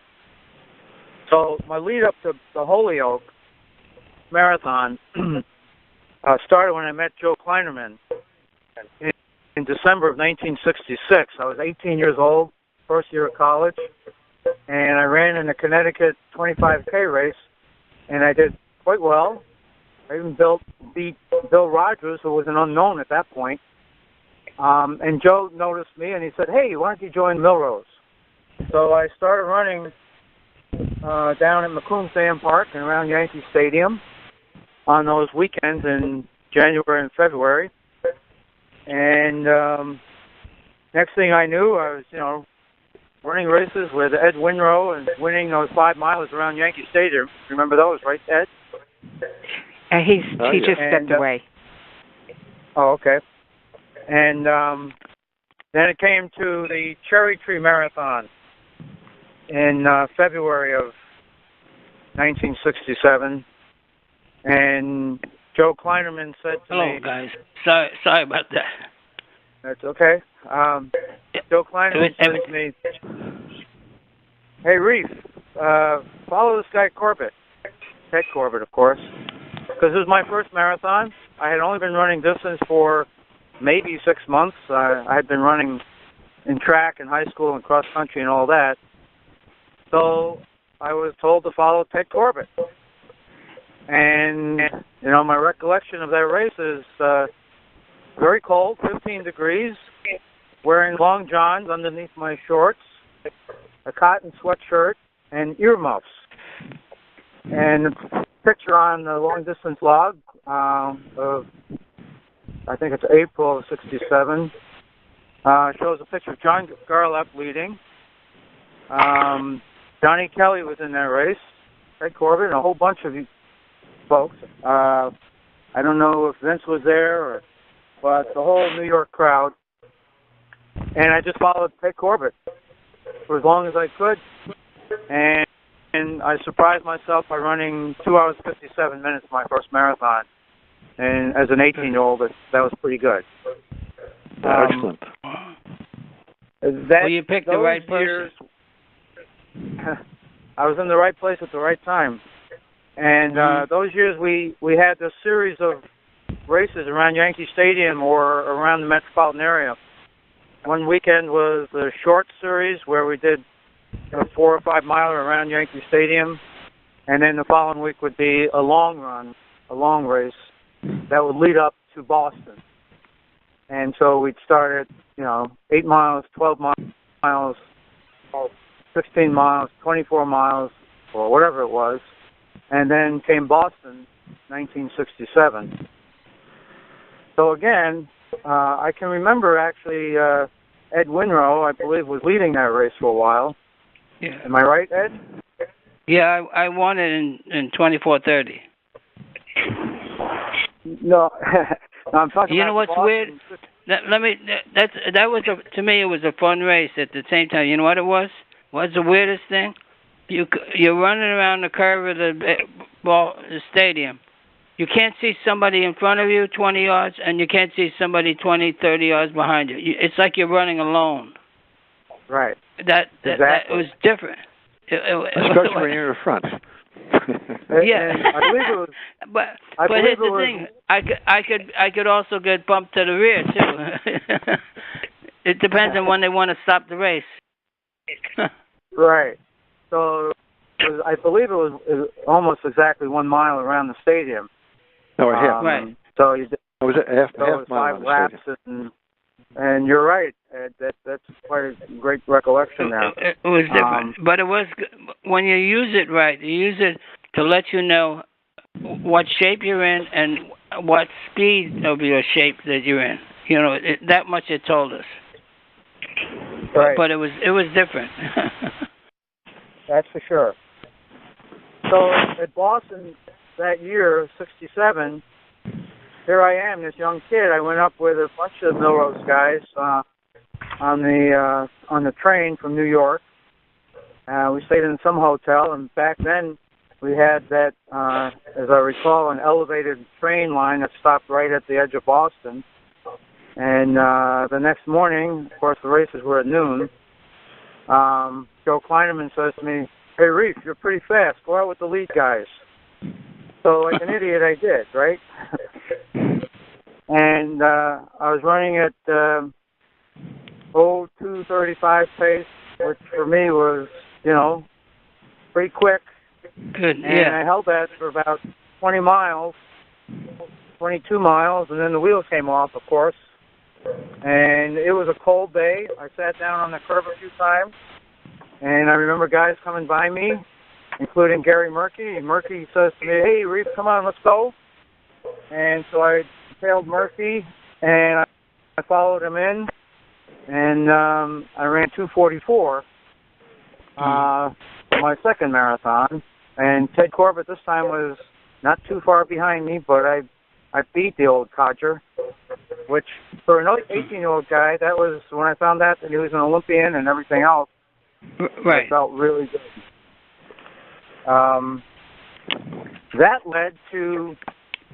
So my lead up to the Holyoke Marathon started when I met Joe Kleinerman in December of 1966. I was 18 years old, first year of college, and I ran in the Connecticut 25K race, and I did quite well. I even beat Bill Rogers, who was an unknown at that point. And Joe noticed me, and he said, "Hey, why don't you join Millrose?" So I started running down at McCombs Dam Park and around Yankee Stadium on those weekends in January and February. And next thing I knew, I was, running races with Ed Winrow and winning those 5 miles around Yankee Stadium. Remember those, right, Ed? He just stepped away. Oh, okay. And then it came to the Cherry Tree Marathon in February of 1967. And Joe Kleinerman said to me... Hello, guys. Sorry about that. That's okay. Joe Kleinerman said to me, "Hey, Reef, follow this guy Corbett." Ted Corbett, of course. Because it was my first marathon. I had only been running distance for maybe 6 months. I had been running in track in high school and cross country and all that. So I was told to follow Ted Corbett. And, my recollection of that race is very cold, 15 degrees, wearing long johns underneath my shorts, a cotton sweatshirt, and earmuffs. And the picture on the long-distance log of, I think it's April of 67, shows a picture of John Garlep leading. Johnny Kelly was in that race, Ted Corbett, and a whole bunch of folks. I don't know if Vince was there, but the whole New York crowd. And I just followed Ted Corbett for as long as I could. And I surprised myself by running 2 hours 57 minutes my first marathon. And as an 18-year-old, that was pretty good. Excellent. Well, you picked the right person. I was in the right place at the right time. And those years we had this series of races around Yankee Stadium or around the metropolitan area. One weekend was the short series where we did a 4 or 5 miler around Yankee Stadium, and then the following week would be a long run, a long race that would lead up to Boston. And so we'd start at 8 miles, 12 miles, 16 miles, 24 miles, or whatever it was, and then came Boston, 1967. So again, I can remember actually Ed Winrow, I believe, was leading that race for a while. Yeah. Am I right, Ed? Yeah, I won it in 24:30. No, I'm talking. You know about what's Boston. weird? That was to me it was a fun race at the same time. You know what it was? What's the weirdest thing? You're running around the curve of the stadium. You can't see somebody in front of you 20 yards, and you can't see somebody 20, 30 yards behind you. It's like you're running alone. Right. That was different. Especially when you're in front. Yeah. I believe it was. But here's the thing. I could also get bumped to the rear too. It depends on when they want to stop the race. Right. So I believe it was almost exactly 1 mile around the stadium. No, a half. Right. So you did. Was it half mile 5 laps, and you're right. That's quite a great recollection now. It was different, but it was when you use it right. You use it to let you know what shape you're in and what speed of your shape that you're in. You know, that much it told us. Right. But it was different. That's for sure. So at Boston that year, '67, here I am, this young kid. I went up with a bunch of Millrose guys on the train from New York. We stayed in some hotel, and back then we had that, as I recall, an elevated train line that stopped right at the edge of Boston. And the next morning, of course, the races were at noon. Joe Kleineman says to me, "Hey, Reef, you're pretty fast. Go out with the lead guys." So like an idiot, I did, right? And I was running at 2:35 pace, which for me was, pretty quick. Good, And I held that for about 20 miles, 22 miles, and then the wheels came off, of course. And it was a cold day. I sat down on the curb a few times, and I remember guys coming by me, including Gary Murphy. And Murphy says to me, "Hey, Reef, come on, let's go." And so I tailed Murphy, and I followed him in, and I ran 2:44 my second marathon. And Ted Corbett this time was not too far behind me, but I beat the old codger, which for an 18-year-old guy, that was when I found out that he was an Olympian and everything else. Right. I felt really good. That led to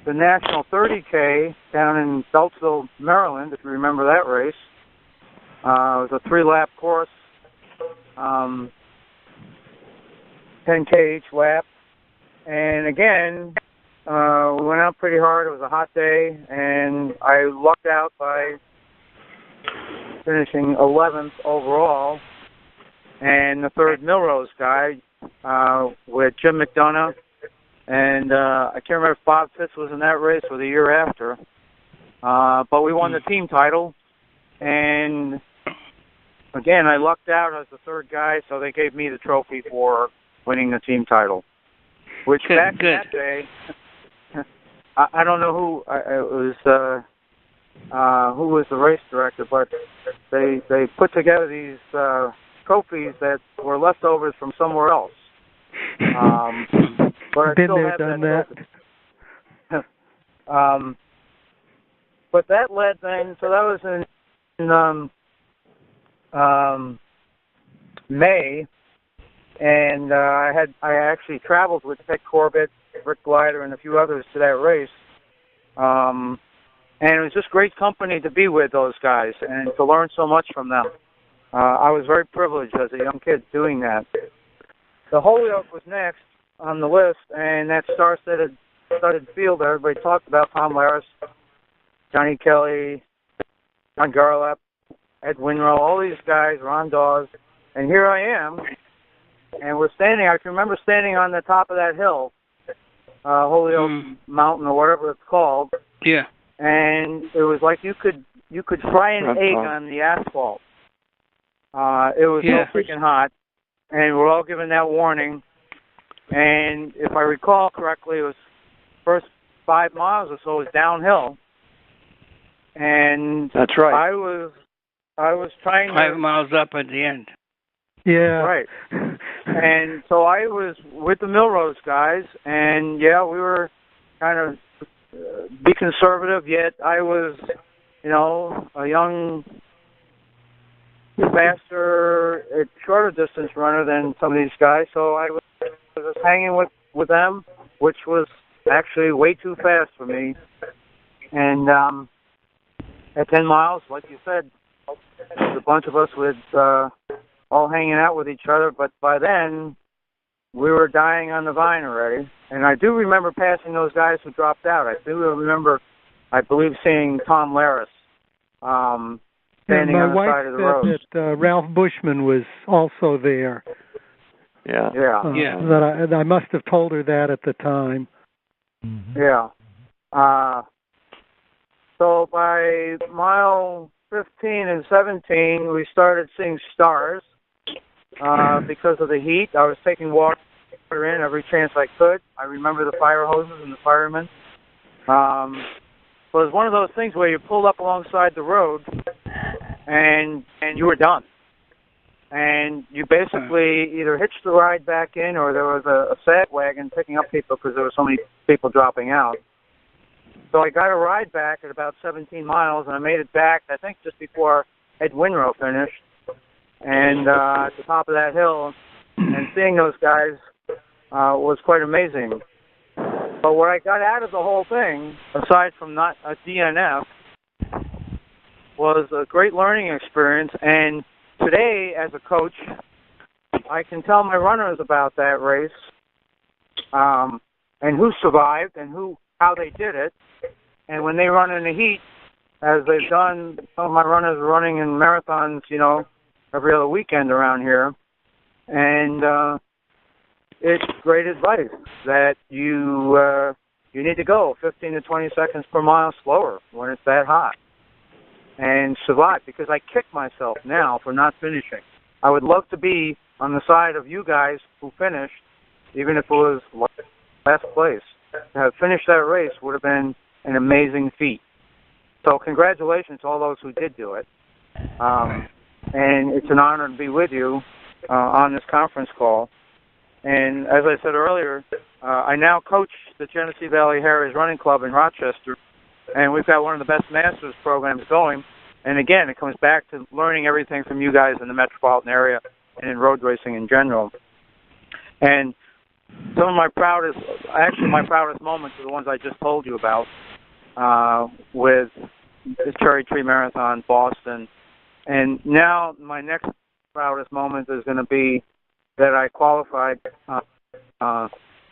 the National 30K down in Beltsville, Maryland, if you remember that race. It was a 3-lap course, 10K each lap. And again, we went out pretty hard. It was a hot day, and I lucked out by finishing 11th overall. And the third Millrose guy with Jim McDonough. And I can't remember if Bob Fitz was in that race or the year after. But we won the team title. And again, I lucked out as the third guy, so they gave me the trophy for winning the team title. Which back in that day, I don't know who was the race director, but they put together these trophies that were leftovers from somewhere else. But I Been still there, have done that. But that led then, so that was in May, and I actually traveled with Ted Corbett, Rick Glider, and a few others to that race. And it was just great company to be with those guys and to learn so much from them. I was very privileged as a young kid doing that. The Holyoke was next on the list, and that star-studded field that everybody talked about: Tom Laris, Johnny Kelly, John Garlap, Ed Winrow, all these guys, Ron Dawes. And here I am, and we're standing, I can remember standing on the top of that hill, Holyoke Mountain or whatever it's called. Yeah. And it was like you could fry an egg on the asphalt. It was so freaking hot, and we're all given that warning. And if I recall correctly, it was first 5 miles or so was downhill. And that's right. I was trying 5 miles up at the end. Yeah. Right. And so I was with the Millrose guys, and we were kind of be conservative, yet I was, a young, faster, shorter distance runner than some of these guys. So I was hanging with them, which was actually way too fast for me. And at 10 miles, like you said, there's a bunch of us with all hanging out with each other. But by then, we were dying on the vine already. And I do remember passing those guys who dropped out. I do remember, I believe, seeing Tom Laris standing on the side of the road. My wife said that Ralph Bushman was also there. Yeah. That I must have told her that at the time. Mm-hmm. Yeah. So by mile 15 and 17, we started seeing stars because of the heat. I was taking water in every chance I could. I remember the fire hoses and the firemen. But was one of those things where you pulled up alongside the road and you were done. And you basically either hitched the ride back in or there was a sag wagon picking up people because there were so many people dropping out. So I got a ride back at about 17 miles, and I made it back, I think, just before Ed Winrow finished. And at the top of that hill, and seeing those guys was quite amazing. But what I got out of the whole thing, aside from not a DNF, was a great learning experience. And today, as a coach, I can tell my runners about that race and who survived and how they did it. And when they run in the heat, as they've done, some of my runners are running in marathons, every other weekend around here. And it's great advice that you need to go 15 to 20 seconds per mile slower when it's that hot and survive, because I kick myself now for not finishing. I would love to be on the side of you guys who finished, even if it was last place. To have finished that race would have been an amazing feat. So congratulations to all those who did do it. And it's an honor to be with you on this conference call. And as I said earlier, I now coach the Genesee Valley Harriers Running Club in Rochester, and we've got one of the best masters programs going. And again, it comes back to learning everything from you guys in the metropolitan area and in road racing in general. And some of my proudest moments are the ones I just told you about, with the Cherry Tree Marathon, Boston. And now my next proudest moment is going to be that I qualified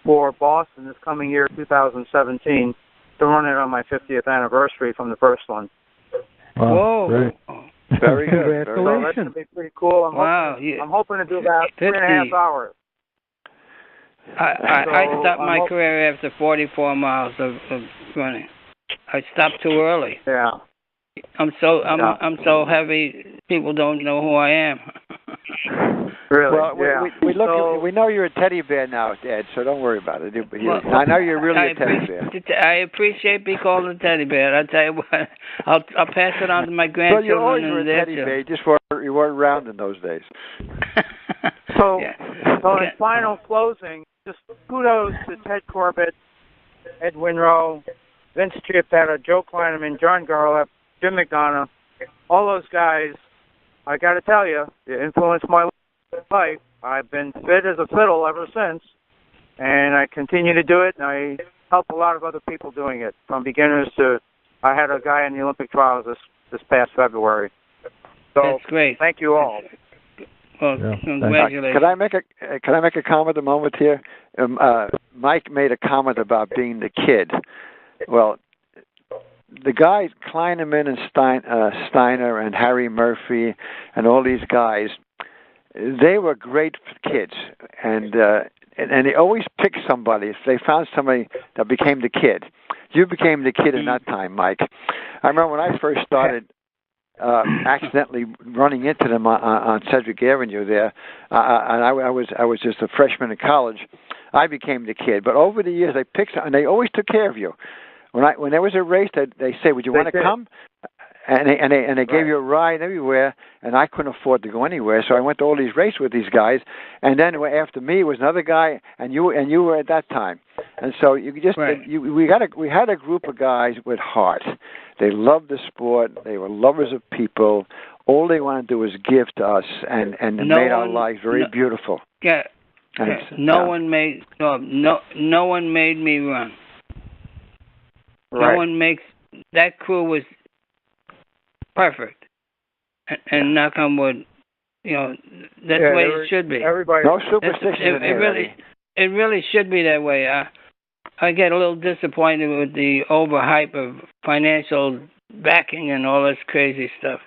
for Boston this coming year, 2017, to run it on my 50th anniversary from the first one. Wow, whoa! great. Very good. Congratulations. So that's going to be pretty cool. I'm hoping to do about 3.5 hours. I stopped my career after 44 miles of running. I stopped too early. Yeah. I'm so heavy. People don't know who I am. Really? Well, yeah. we know you're a teddy bear now, Ed. So don't worry about it. I know you're really a teddy bear. I appreciate being called a teddy bear. I tell you what, I'll pass it on to my grandchildren. Well, you always were and a teddy bear. You weren't round in those days. So, yeah. so in final closing, just kudos to Ted Corbett, Ed Winrow, Vince Chiappetta, Joe Kleineman, John Garlap, Jim McDonough, all those guys. I got to tell you, they influenced my life. I've been fit as a fiddle ever since, and I continue to do it, and I help a lot of other people doing it, from beginners to, I had a guy in the Olympic trials this past February. So that's great. Thank you all. Well, yeah, congratulations. Can I make a comment a moment here? Mike made a comment about being the kid. Well, the guys, Kleineman and Steiner and Harry Murphy and all these guys, they were great kids, and they always picked somebody. If they found somebody that became the kid, you became the kid in that time, Mike. I remember when I first started accidentally running into them on Sedgwick Avenue there, and I was just a freshman in college. I became the kid, but over the years they picked, and they always took care of you. When there was a race, they say, "Would you want to come?" And they gave you a ride everywhere, and I couldn't afford to go anywhere, so I went to all these races with these guys. And then after me was another guy, and you were at that time. And so you just we had a group of guys with heart. They loved the sport. They were lovers of people. All they wanted to do was give to us, and it made our lives very beautiful. Yeah. No one made me run. Right. No one makes that crew was perfect, and knock on wood, that's the way it should be. Everybody, no superstition. It really should be that way. I get a little disappointed with the overhype of financial backing and all this crazy stuff.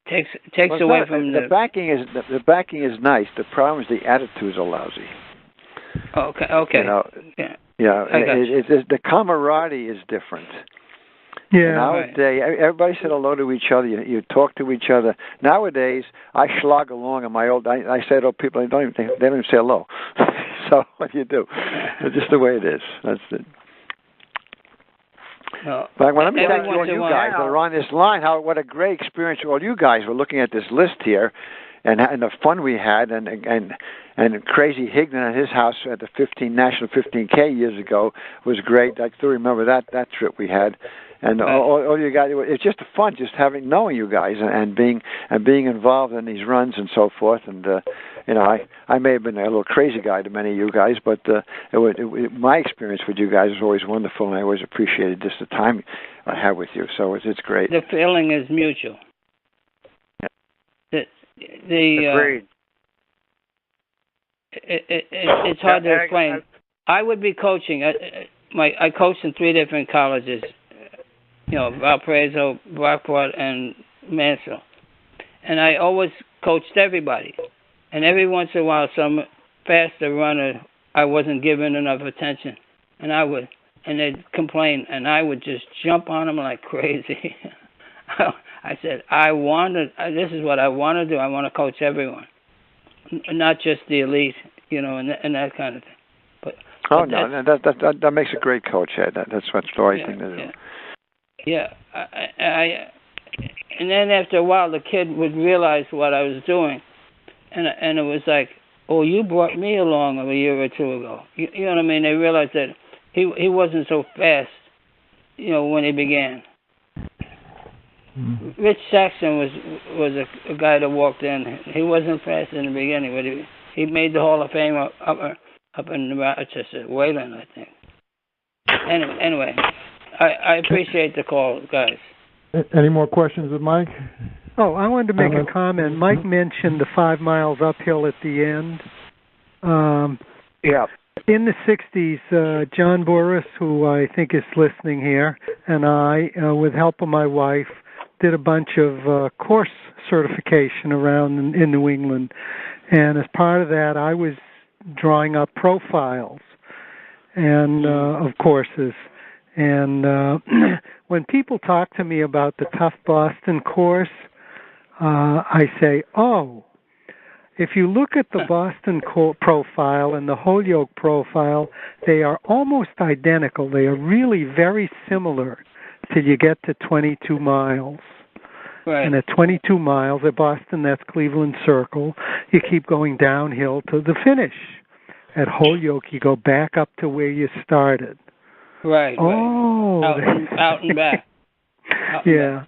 Takes away from the backing is the backing is nice. The problem is the attitudes are lousy. Okay. Yeah, it's the camaraderie is different. Yeah. Nowadays, everybody said hello to each other. You talk to each other. Nowadays, I slog along in my old. I say to people, they don't even say hello. So what do you do? It's just the way it is. That's it. No. But let me thank all you guys that are on this line. What a great experience all you guys were looking at this list here, and the fun we had, and Crazy Higdon at his house at the National 15K years ago was great. I still remember that trip we had, and all you guys. It's just fun, just knowing you guys and being involved in these runs and so forth. And I may have been a little crazy guy to many of you guys, but my experience with you guys was always wonderful, and I always appreciated just the time I had with you. So it's great. The feeling is mutual. Agreed. It's hard to explain. I would be coaching. I coached in 3 different colleges. Valparaiso, Brockport, and Mansfield. And I always coached everybody. And every once in a while, some faster runner, I wasn't given enough attention. And they'd complain, and I would just jump on them like crazy. I said, this is what I want to do. I want to coach everyone, not just the elite, and that kind of thing. But that makes a great coach, Ed. That's what's the right thing to do. Yeah, and then after a while, the kid would realize what I was doing, and it was like, oh, you brought me along a year or two ago. You know what I mean? They realized that he wasn't so fast, when he began. Rich Saxon was a guy that walked in. He wasn't fast in the beginning, but he made the Hall of Fame up in Rochester, Wayland, I think. Anyway, I appreciate the call, guys. Any more questions of Mike? Oh, I wanted to make a comment. Mike mentioned the 5 miles uphill at the end. Yeah. In the 60s, John Burris, who I think is listening here, and I, with help of my wife, did a bunch of course certification around in New England. And as part of that, I was drawing up profiles and of courses. And when people talk to me about the Tough Boston course, I say, if you look at the Boston profile and the Holyoke profile, they are almost identical. They are really very similar till you get to 22 miles. Right. And at 22 miles at Boston, that's Cleveland Circle, you keep going downhill to the finish. At Holyoke, you go back up to where you started. Right. Oh. Out and back. Yeah.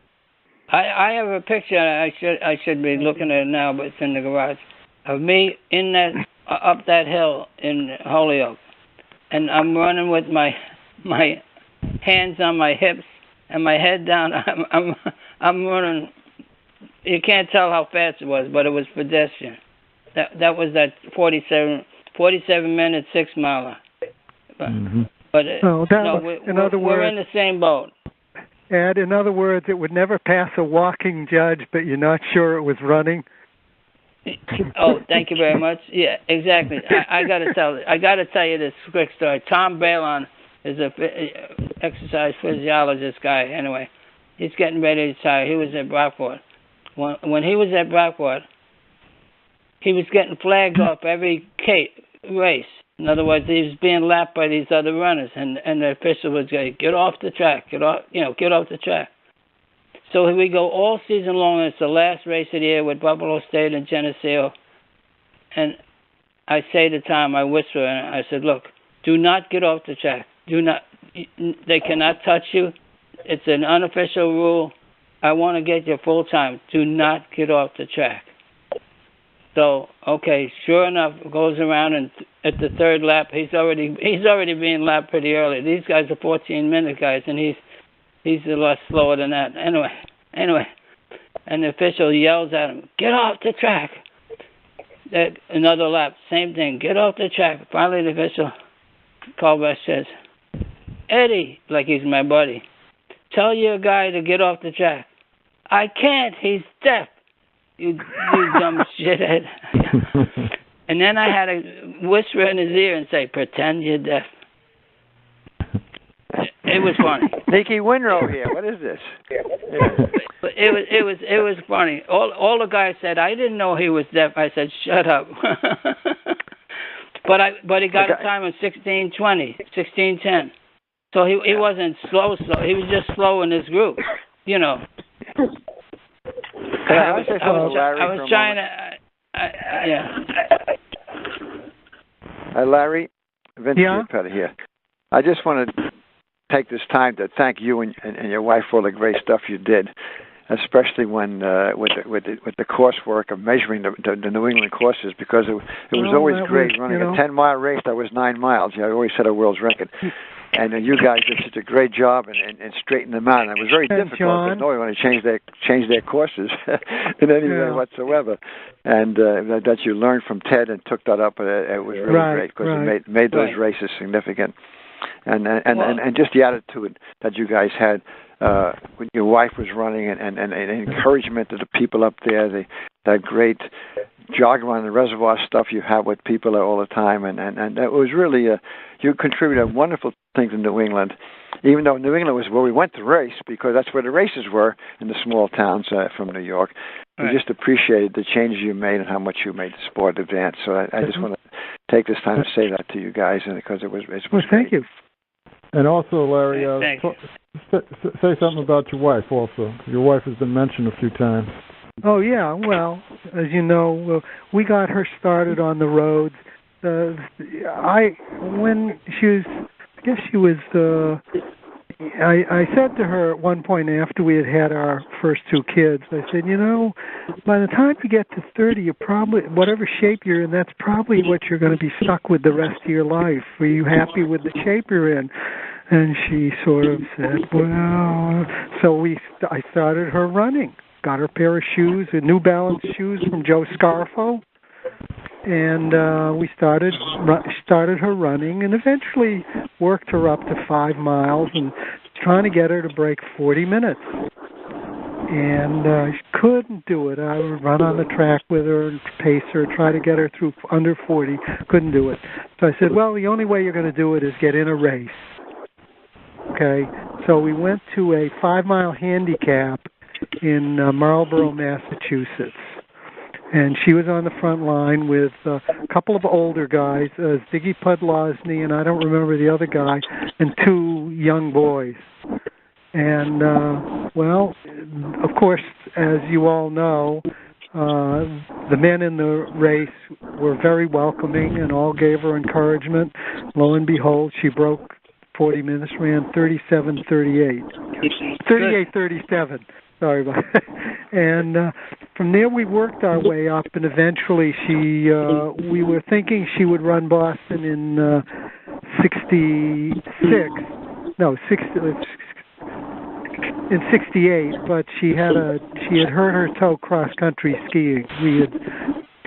I have a picture. I should be looking at it now, but it's in the garage, of me in that up that hill in Holyoke, and I'm running with my hands on my hips and my head down. I'm running. You can't tell how fast it was, but it was pedestrian. That was that 47 minute 6 miler. But we're in the same boat. Ed, in other words, it would never pass a walking judge, but you're not sure it was running. Oh, thank you very much. Yeah, exactly. I got to tell you this quick story. Tom Balon is a exercise physiologist guy. Anyway, he's getting ready to retire. He was at Brockport. When he was at Brockport, he was getting flagged off every race. In other words, he was being lapped by these other runners, and the official would say, "Get off the track, get off the track." So here we go all season long. It's the last race of the year with Buffalo State and Geneseo. And I say to Tom, I whisper, and I said, "Look, do not get off the track. Do not. They cannot touch you. It's an unofficial rule. I want to get you full time. Do not get off the track." So, okay, sure enough, goes around, and at the third lap, he's already being lapped pretty early. These guys are 14-minute guys, and he's a lot slower than that. Anyway, and the official yells at him, "Get off the track!" Another lap, same thing, "Get off the track!" Finally, the official called back says, "Eddie," like he's my buddy, "tell your guy to get off the track." "I can't. He's deaf." You dumb shithead. And then I had to whisper in his ear and say, "Pretend you're deaf." It was funny. Nicky Winrow here. What is this? But it was funny. All the guys said, "I didn't know he was deaf." I said, "Shut up." But he got a time of 16:20, 16:10. So he wasn't slow. He was just slow in his group, you know. I was trying to. Yeah. Larry, Vince Petty here. I just want to take this time to thank you and your wife for all the great stuff you did, especially when with the coursework of measuring the New England courses, because it was always great running a 10-mile race that was 9 miles. I always set a world's record. And you guys did such a great job and straightened them out. And it was very difficult because nobody wanted to change their courses in any way whatsoever. And that you learned from Ted and took that up. It was really great because it made those races significant. And just the attitude that you guys had when your wife was running and encouragement to the people up there, that great jog around the reservoir stuff you have with people all the time, and it was really you contributed wonderful things in New England, even though New England was where we went to race, because that's where the races were in the small towns from New York. We just appreciated the changes you made and how much you made the sport advance. So I just want to take this time to say that to you guys, and because it was thank you. And also, Larry, say something about your wife also. Your wife has been mentioned a few times. Oh, yeah. Well, as you know, we got her started on the roads. When she was, I guess she was, I said to her at one point after we had our first 2 kids, I said, by the time you get to 30, you probably, whatever shape you're in, that's probably what you're going to be stuck with the rest of your life. Are you happy with the shape you're in? And she sort of said, well, so I started her running. Got her a pair of shoes, New Balance shoes from Joe Scarfo, and we started her running, and eventually worked her up to 5 miles, and trying to get her to break 40 minutes. And she couldn't do it. I would run on the track with her and pace her, try to get her through under 40. Couldn't do it. So I said, well, the only way you're going to do it is get in a race. Okay, so we went to a 5-mile handicap in Marlborough, Massachusetts. And she was on the front line with a couple of older guys, Ziggy Podlosny, and I don't remember the other guy, and 2 young boys. And, well, of course, as you all know, the men in the race were very welcoming and all gave her encouragement. Lo and behold, she broke 40 minutes, ran 37:38. 38:37. Sorry about that. And from there we worked our way up, and eventually we were thinking she would run Boston in 68, but she had hurt her toe cross-country skiing. We had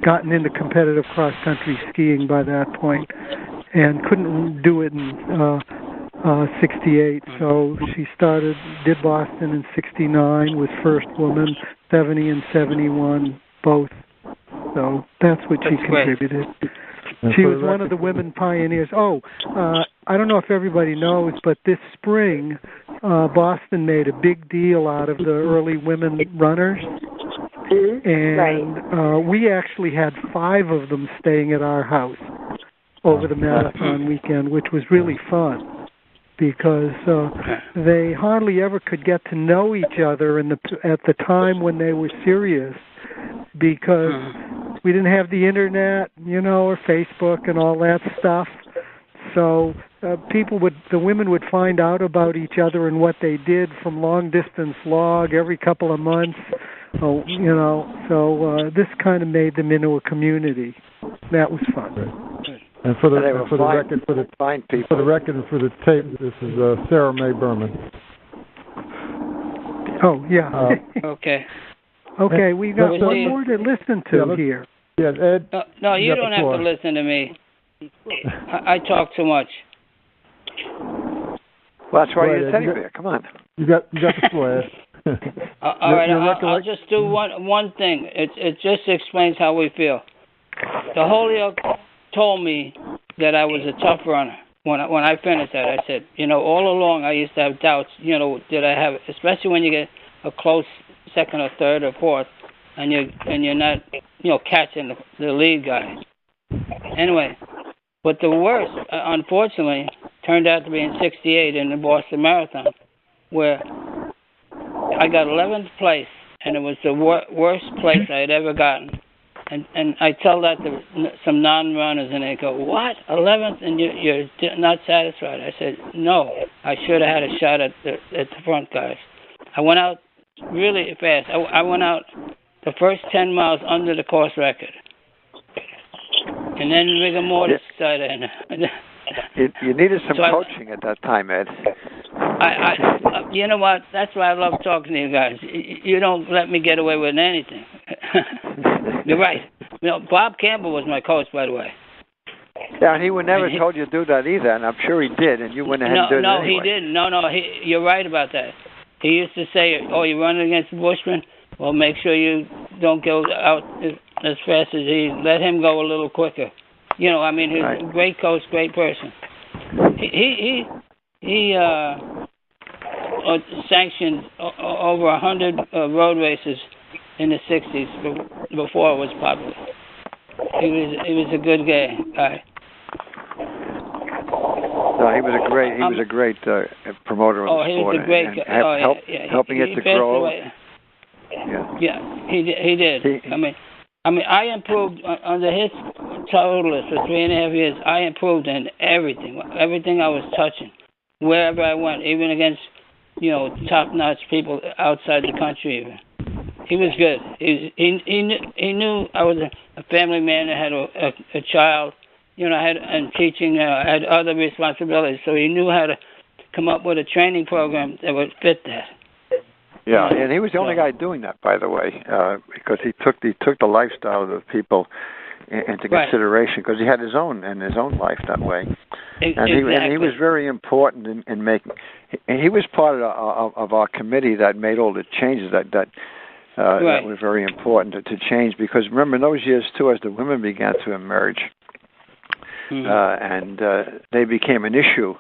gotten into competitive cross-country skiing by that point and couldn't do it in 68, so she did Boston in 69, was first woman, 70 and 71, both. So that's what she contributed. She was one of the women pioneers. I don't know if everybody knows, but this spring, Boston made a big deal out of the early women runners. And we actually had 5 of them staying at our house over the marathon weekend, which was really fun, because they hardly ever could get to know each other at the time when they were serious, because we didn't have the internet, or Facebook and all that stuff. So the women would find out about each other and what they did from long distance log every couple of months. So this kind of made them into a community. That was fun. And for the record and for the tape, this is Sarah Mae Berman. Oh yeah. Okay. Okay, we got one more to listen to here. Yeah, Ed. No, you don't have to listen to me. I talk too much. Well, that's why you're a teddy bear. Come on. You got the floor, Ed. All right, I'll just do one thing. It just explains how we feel. The Holyoke told me that I was a tough runner. When I finished that, I said, all along I used to have doubts. Did I have, especially when you get a close second or third or fourth, and you're not, catching the lead guy. Anyway, but the worst, unfortunately, turned out to be in '68 in the Boston Marathon, where I got 11th place, and it was the worst place I had ever gotten. And I tell that to some non-runners, and they go, "What? 11th, and you're not satisfied?" I said, "No, I should have had a shot at the front guys." I went out really fast. I went out the first 10 miles under the course record, and then rigor mortis started in. You needed some coaching at that time, Ed. I you know what? That's why I love talking to you guys. You don't let me get away with anything. You're right. You know, Bob Campbell was my coach, by the way. Yeah, and he would never told you to do that either, and I'm sure he did, and you went ahead and did it anyway. No, he didn't. No, you're right about that. He used to say, "Oh, you're running against Bushman? Well, make sure you don't go out as fast as he. Let him go a little quicker." You know, I mean, he's a great coach, great person. He sanctioned over 100 road races in the '60s before it was popular. He was a good guy. No, he was a great promoter of the sport. He was a great guy. Helping it to grow. Yeah, he did. I mean, I improved under his totalist for 3.5 years. I improved in everything I was touching, wherever I went, even against, top-notch people outside the country. Even he was good. He knew I was a family man that had a child. And teaching. I had other responsibilities, so he knew how to come up with a training program that would fit that. Yeah, and he was the only guy doing that, by the way, because he took the lifestyle of the people into consideration, because he had his own life that way, and he was very important in making. And he was part of our committee that made all the changes that were very important to change. Because remember, in those years too, as the women began to emerge, and they became an issue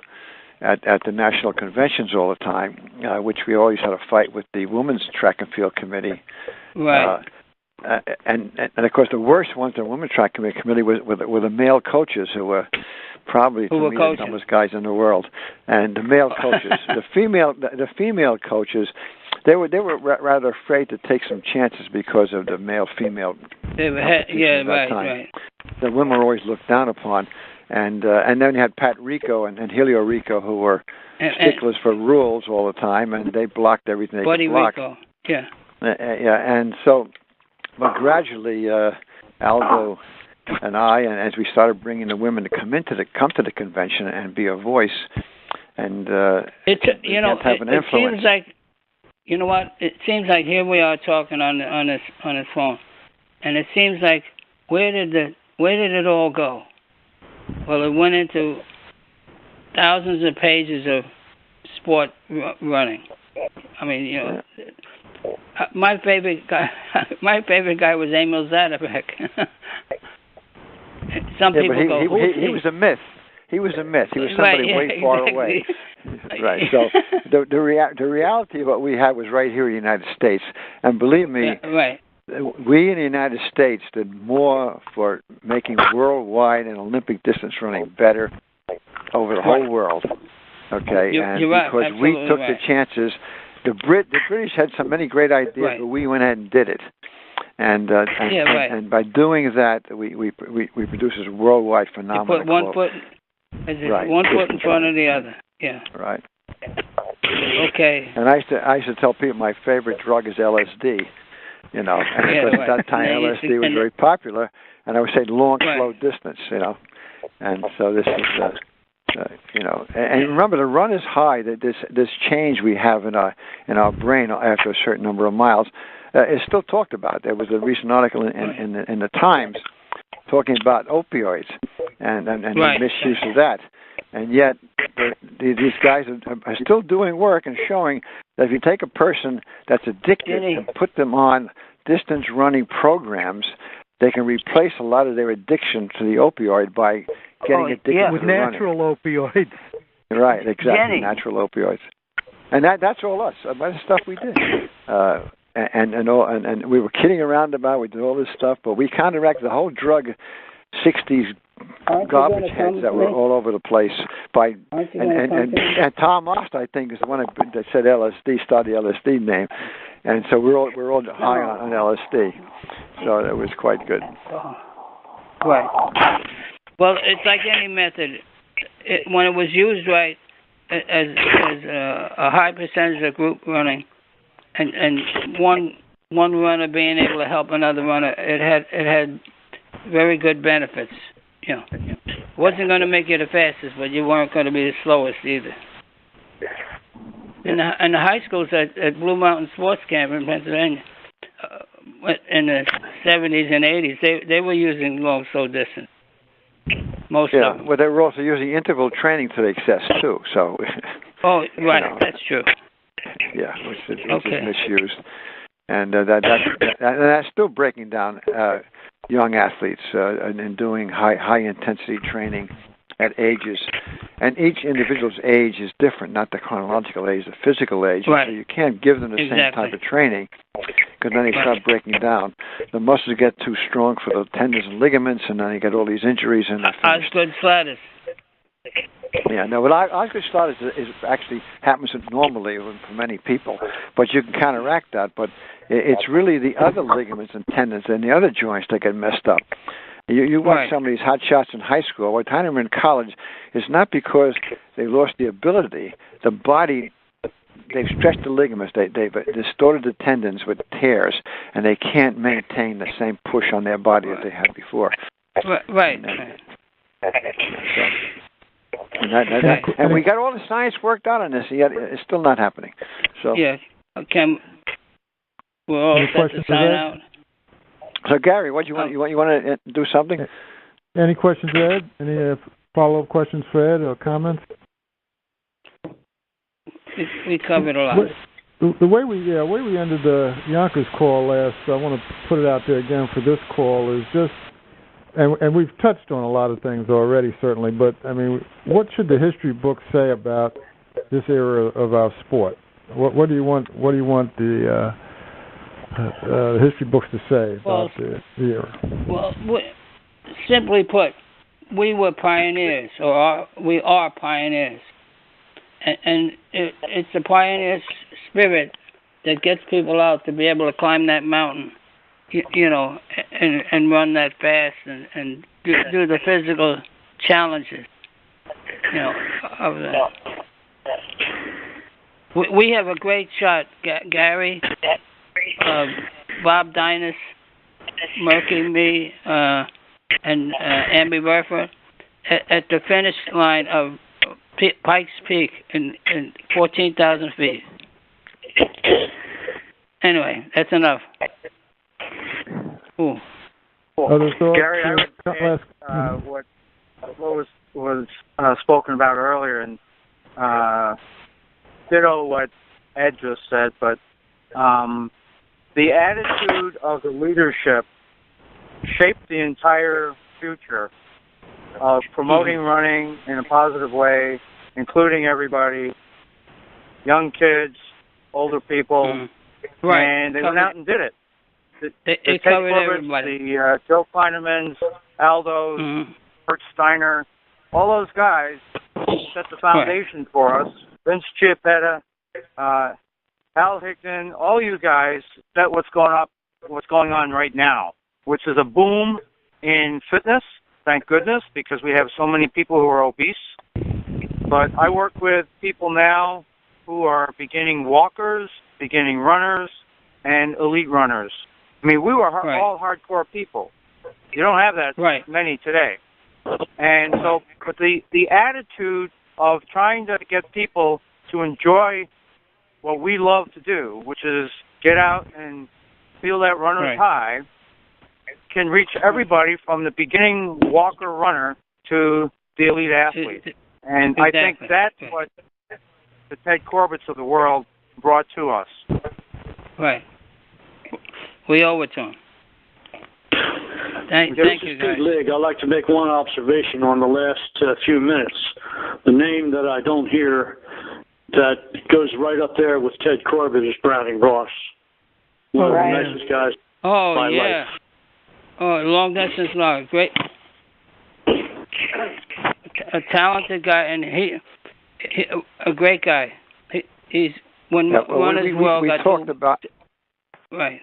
at the national conventions all the time, which we always had a fight with the Women's Track and Field Committee. Right. And of course, the worst ones, the Women's Track Committee, were the male coaches who were probably the dumbest guys in the world. And the male coaches, the female coaches, they were rather afraid to take some chances because of the male-female. Right. The women were always looked down upon. And then you had Pat Rico and Helio Rico, who were sticklers for rules all the time, and they blocked everything they could block. Rico, yeah. And so, but gradually, Aldo and I, and as we started bringing the women to come to the convention and be a voice, and it seems like, you know what? It seems like here we are talking on this phone, and it seems like where did it all go? Well, it went into thousands of pages of sport running. I mean, my favorite guy was Emil Zadabek. Some people he was a myth. He was a myth. He was somebody way far away. Right. So the reality of what we had was right here in the United States, and believe me. We in the United States did more for making worldwide and Olympic distance running better over the whole world. Okay, you're right. Because we took the chances. The British had so many great ideas, but we went ahead and did it. And by doing that, we produced this worldwide phenomenon. You put one foot in front of the other. Yeah. Right. Okay. And I used to tell people my favorite drug is LSD. And at that time LSD was very popular, and I would say long, slow distance, and so this is, and remember the run is high. That this change we have in our brain after a certain number of miles is still talked about. There was a recent article in the Times talking about opioids and the misuse of that, and yet these guys are still doing work and showing that if you take a person that's addicted and put them on distance running programs, they can replace a lot of their addiction to the opioid by getting addicted with to natural opioids. Right, exactly, natural opioids, and that's all us. That's the stuff we did, and we were kidding around about. We did all this stuff, but we counteracted the whole drug '60s garbage heads that were all over the place. And Tom Ost, I think, is the one that said LSD, started the LSD name, and so we're all high on LSD. So that was quite good. Right. Well, it's like any method. When it was used right, as a high percentage of group running, and one runner being able to help another runner, it had very good benefits. You know, wasn't going to make you the fastest, but you weren't going to be the slowest either. In the high schools at Blue Mountain Sports Camp in Pennsylvania, in the 70s and 80s, they were using long slow distance. Most of them. Well, they were also using interval training to the excess too. So. Oh, right, that's true. Yeah, which is misused, and that's still breaking down young athletes and doing high intensity training at ages, and each individual's age is different, not the chronological age, the physical age. Right. So you can't give them the same type of training, because then they start breaking down. The muscles get too strong for the tendons and ligaments, and then you get all these injuries. And Osgood Slatters. Yeah, no, but Osgood Slatters is actually happens normally for many people, but you can counteract that. But it's really the other ligaments and tendons and the other joints that get messed up. You watch some of these hot shots in high school. By the time they're in college, it's not because they lost the ability. The body, they've stretched the ligaments. They've distorted the tendons with tears, and they can't maintain the same push on their body that they had before. Right. And we got all the science worked out on this, yet it's still not happening. So yeah, okay. We're all set to sign out. So Gary, what you want? You want to do something? Any questions, Ed? Any follow-up questions for Ed or comments? We covered a lot. The way we ended the Yonkers call last, I want to put it out there again for this call, is just, and we've touched on a lot of things already, certainly, but I mean, what should the history books say about this era of our sport? What do you want the history books to say about the era? Well, simply put, we were pioneers, or we are pioneers, and it's the pioneer spirit that gets people out to be able to climb that mountain, you know, and run that fast and do the physical challenges, you know, of that. We have a great shot, Gary. Bob Dynas, Murky, me, and Amby Burford at the finish line of Pikes Peak in 14,000 feet. Anyway, that's enough. Ooh. Gary, I would add what was spoken about earlier, and ditto what Ed just said, but the attitude of the leadership shaped the entire future of promoting running in a positive way, including everybody, young kids, older people, right. And they went out and did it. They covered everybody. The Joe Kleinemans, Aldos, Bert Steiner, all those guys set the foundation for us. Vince Chiappetta, Hal Higdon, all you guys, set what's going on right now, which is a boom in fitness, thank goodness, because we have so many people who are obese. But I work with people now who are beginning walkers, beginning runners, and elite runners. I mean, we were all hardcore people. You don't have that many today. And so, but the attitude of trying to get people to enjoy what we love to do, which is get out and feel that runner's high, can reach everybody from the beginning walker runner to the elite athlete. And I think that's what the Ted Corbett's of the world brought to us. Right. We owe it to him. Thank you, guys. Lig, I'd like to make one observation on the last few minutes. The name that I don't hear that goes right up there with Ted Corbett is Browning Ross. One of the nicest guys in my life. Oh, long distance log. Great. a talented guy, and he a great guy. He's when Runner's World got talked too, about right.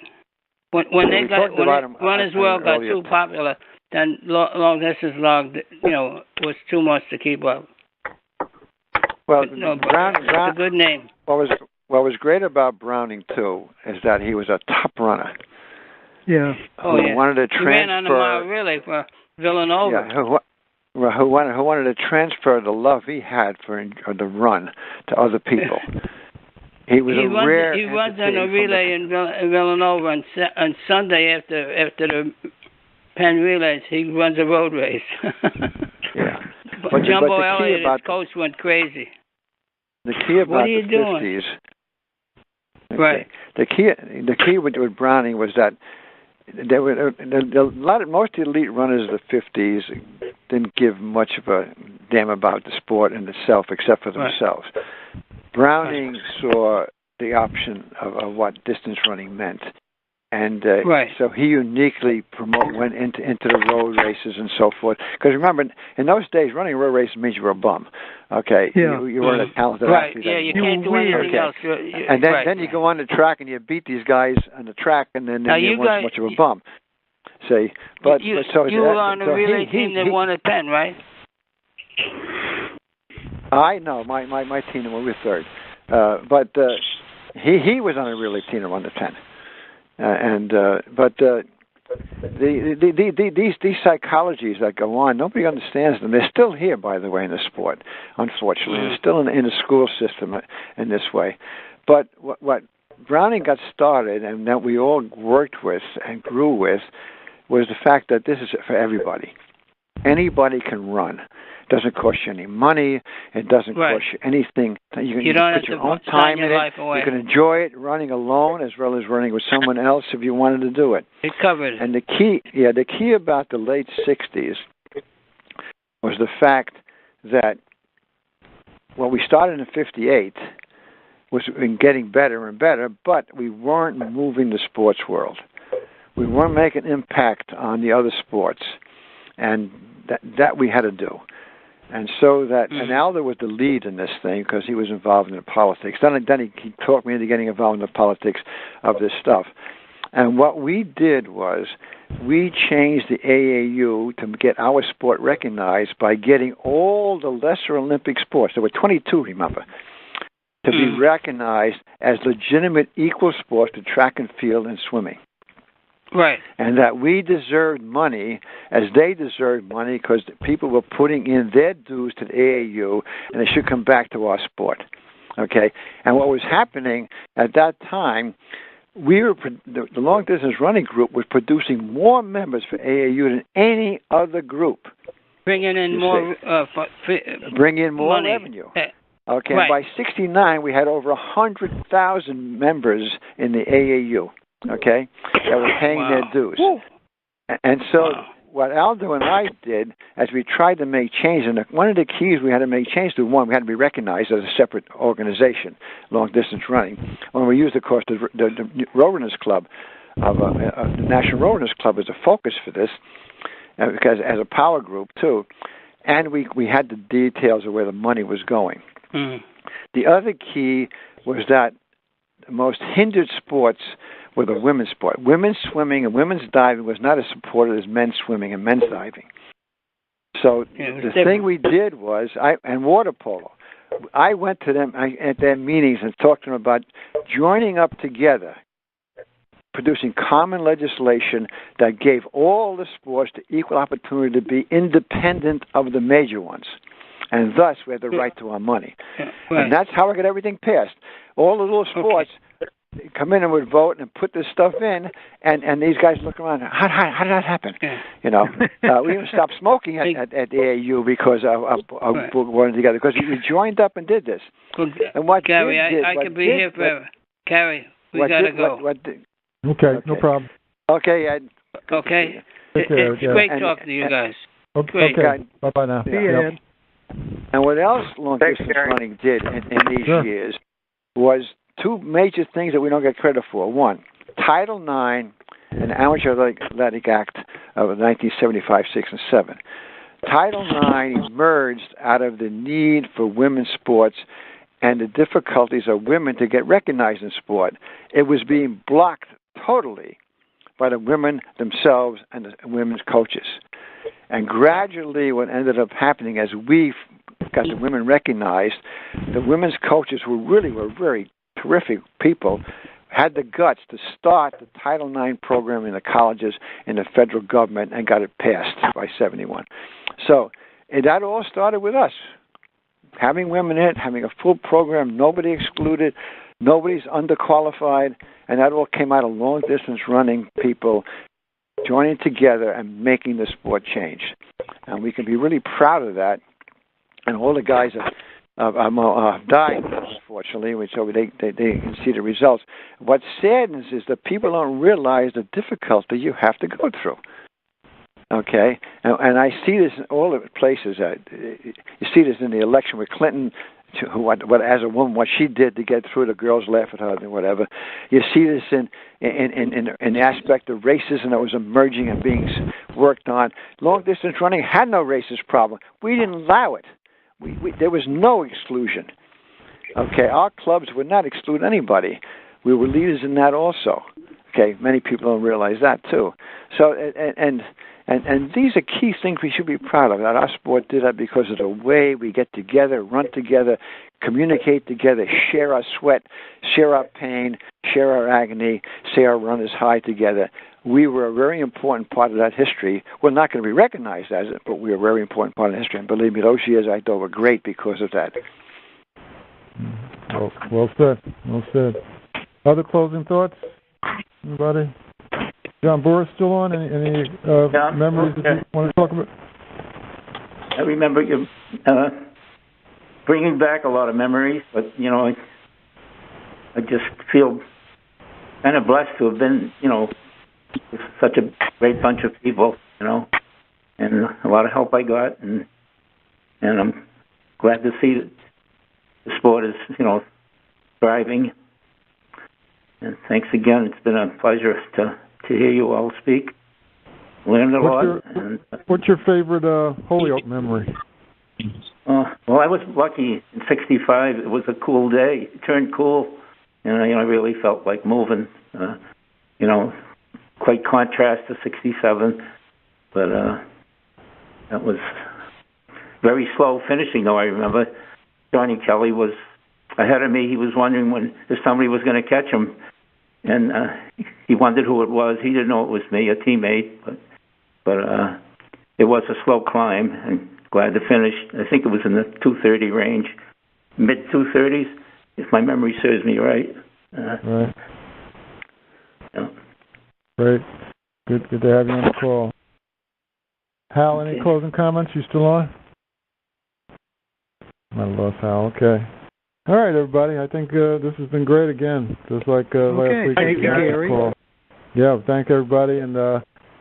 When Runner's World got too popular, then long distance log, was too much to keep up. Well, Brown, it's a good name. What was great about Browning too is that he was a top runner. Yeah. Who wanted to transfer. He ran on the mile relay for Villanova. Yeah, who wanted to transfer the love he had for the run to other people. He runs on a relay in Villanova on Sunday after the Penn relays. He runs a road race. Yeah. But Jumbo Elliott, his coach, went crazy. The key about the 50s. Right. The key with Browning was that there were most of the elite runners of the 50s didn't give much of a damn about the sport in itself, except for themselves. Right. Browning saw the option of what distance running meant, and so he uniquely went into the road races and so forth. Because remember, in those days, running a road race means you were a bum. Okay, yeah. you weren't a talented athlete. Yeah, you can't do anything else. And then you go on the track and you beat these guys on the track, and then you weren't much of a bum. See, but you were on the relay team that won at Penn, right? I know my team we were third, but he was on a relay team that won the 10, these psychologies that go on, nobody understands them. They're still here, by the way, in the sport. Unfortunately, they're still in the school system in this way. But what Browning got started, and that we all worked with and grew with, was the fact that this is for everybody. Anybody can run. It doesn't cost you any money. It doesn't cost you anything. You can put your own time in it. You can enjoy it running alone as well as running with someone else if you wanted to do it. It covered it. And the key about the late 60s was the fact that we started in 58 was getting better and better, but we weren't moving the sports world. We weren't making impact on the other sports, and that we had to do. And so and Aldo was the lead in this thing because he was involved in the politics. Then he talked me into getting involved in the politics of this stuff. And what we did was we changed the AAU to get our sport recognized by getting all the lesser Olympic sports. There were 22, remember, to be recognized as legitimate equal sports to track and field and swimming. Right. And that we deserved money as they deserved money because people were putting in their dues to the AAU, and they should come back to our sport. Okay? And what was happening at that time, the long distance running group was producing more members for AAU than any other group. Bringing in more money. Revenue. Okay, right. And by 1969, we had over 100,000 members in the AAU. Okay, that were paying their dues. And so what Aldo and I did, as we tried to make change, and one of the keys we had to make change to, one, we had to be recognized as a separate organization, long distance running. When we used, of course, the Road Runners Club, the National Road Runners Club as a focus for this, because as a power group too, and we had the details of where the money was going. The other key was that the most hindered sports were the women's sport. Women's swimming and women's diving was not as supported as men's swimming and men's diving. So the thing we did was, and water polo, I went to them at their meetings and talked to them about joining up together, producing common legislation that gave all the sports the equal opportunity to be independent of the major ones. And thus, we had the right to our money. Right. And that's how I got everything passed. All the little sports come in and would vote and put this stuff in, and these guys look around. How did that happen? We even stopped smoking at the AAU because of working together, because we joined up and did this. And what Gary, I could be here forever. Gary, we got to go. Okay, no problem. Okay, Ed. Okay. It's great talking to you guys. Okay. Bye-bye now. See you, Ed. And what else long-distance running did in these years was two major things that we don't get credit for. One, Title IX and the Amateur Athletic Act of 1975, 6, and 7. Title IX emerged out of the need for women's sports and the difficulties of women to get recognized in sport. It was being blocked totally by the women themselves and the women's coaches. And gradually what ended up happening as we got the women recognized, the women's coaches were very terrific people, had the guts to start the Title IX program in the colleges in the federal government and got it passed by 71. So that all started with us. Having women in it, having a full program, nobody excluded, nobody's underqualified, and that all came out of long-distance running people joining together and making the sport change. And we can be really proud of that. And all the guys died, unfortunately, so they can see the results. What saddens is that people don't realize the difficulty you have to go through. Okay, and I see this in all the places. You see this in the election with Clinton, what as a woman, what she did to get through. The girls laugh at her and whatever. You see this in the aspect of racism that was emerging and being worked on. Long distance running had no racist problem. We didn't allow it. There was no exclusion. Okay, our clubs would not exclude anybody. We were leaders in that also. Okay, many people don't realize that too. So and these are key things we should be proud of. That our sport did that because of the way we get together, run together, communicate together, share our sweat, share our pain, share our agony, say our run is high together. We were a very important part of that history. We're not going to be recognized as it, but we were a very important part of history. And believe me, those years I thought were great because of that. Well said. Well said. Other closing thoughts? Anybody? John Boris still on? Any memories that you want to talk about? I remember you bringing back a lot of memories, but, I just feel kind of blessed to have been, with such a great bunch of people, and a lot of help I got, and I'm glad to see that the sport is, thriving. And thanks again. It's been a pleasure to hear you all speak. Learned a lot. What's your favorite Holyoke memory? Well, I was lucky in '65. It was a cool day. It turned cool, and I really felt like moving. Quite contrast to '67, but that was very slow finishing. Though I remember Johnny Kelly was ahead of me. He was wondering if somebody was going to catch him, and he wondered who it was. He didn't know it was me, a teammate, but it was a slow climb, and glad to finish. I think it was in the 2:30 range, mid 2:30s, if my memory serves me right. Right. Yeah. Great. Good to have you on the call. Hal, any closing comments? You still on? I lost Hal. Okay. All right, everybody. I think this has been great again, just like last week. Thank you, Gary. Call. Yeah, thank everybody, and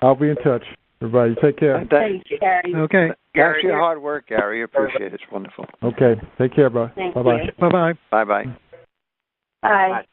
I'll be in touch. Everybody, take care. Thank you, Gary. Okay. Thanks for your hard work, Gary. Appreciate it. It's wonderful. Okay. Take care, bro. Thank Bye-bye. you. Bye-bye. Bye-bye. Bye.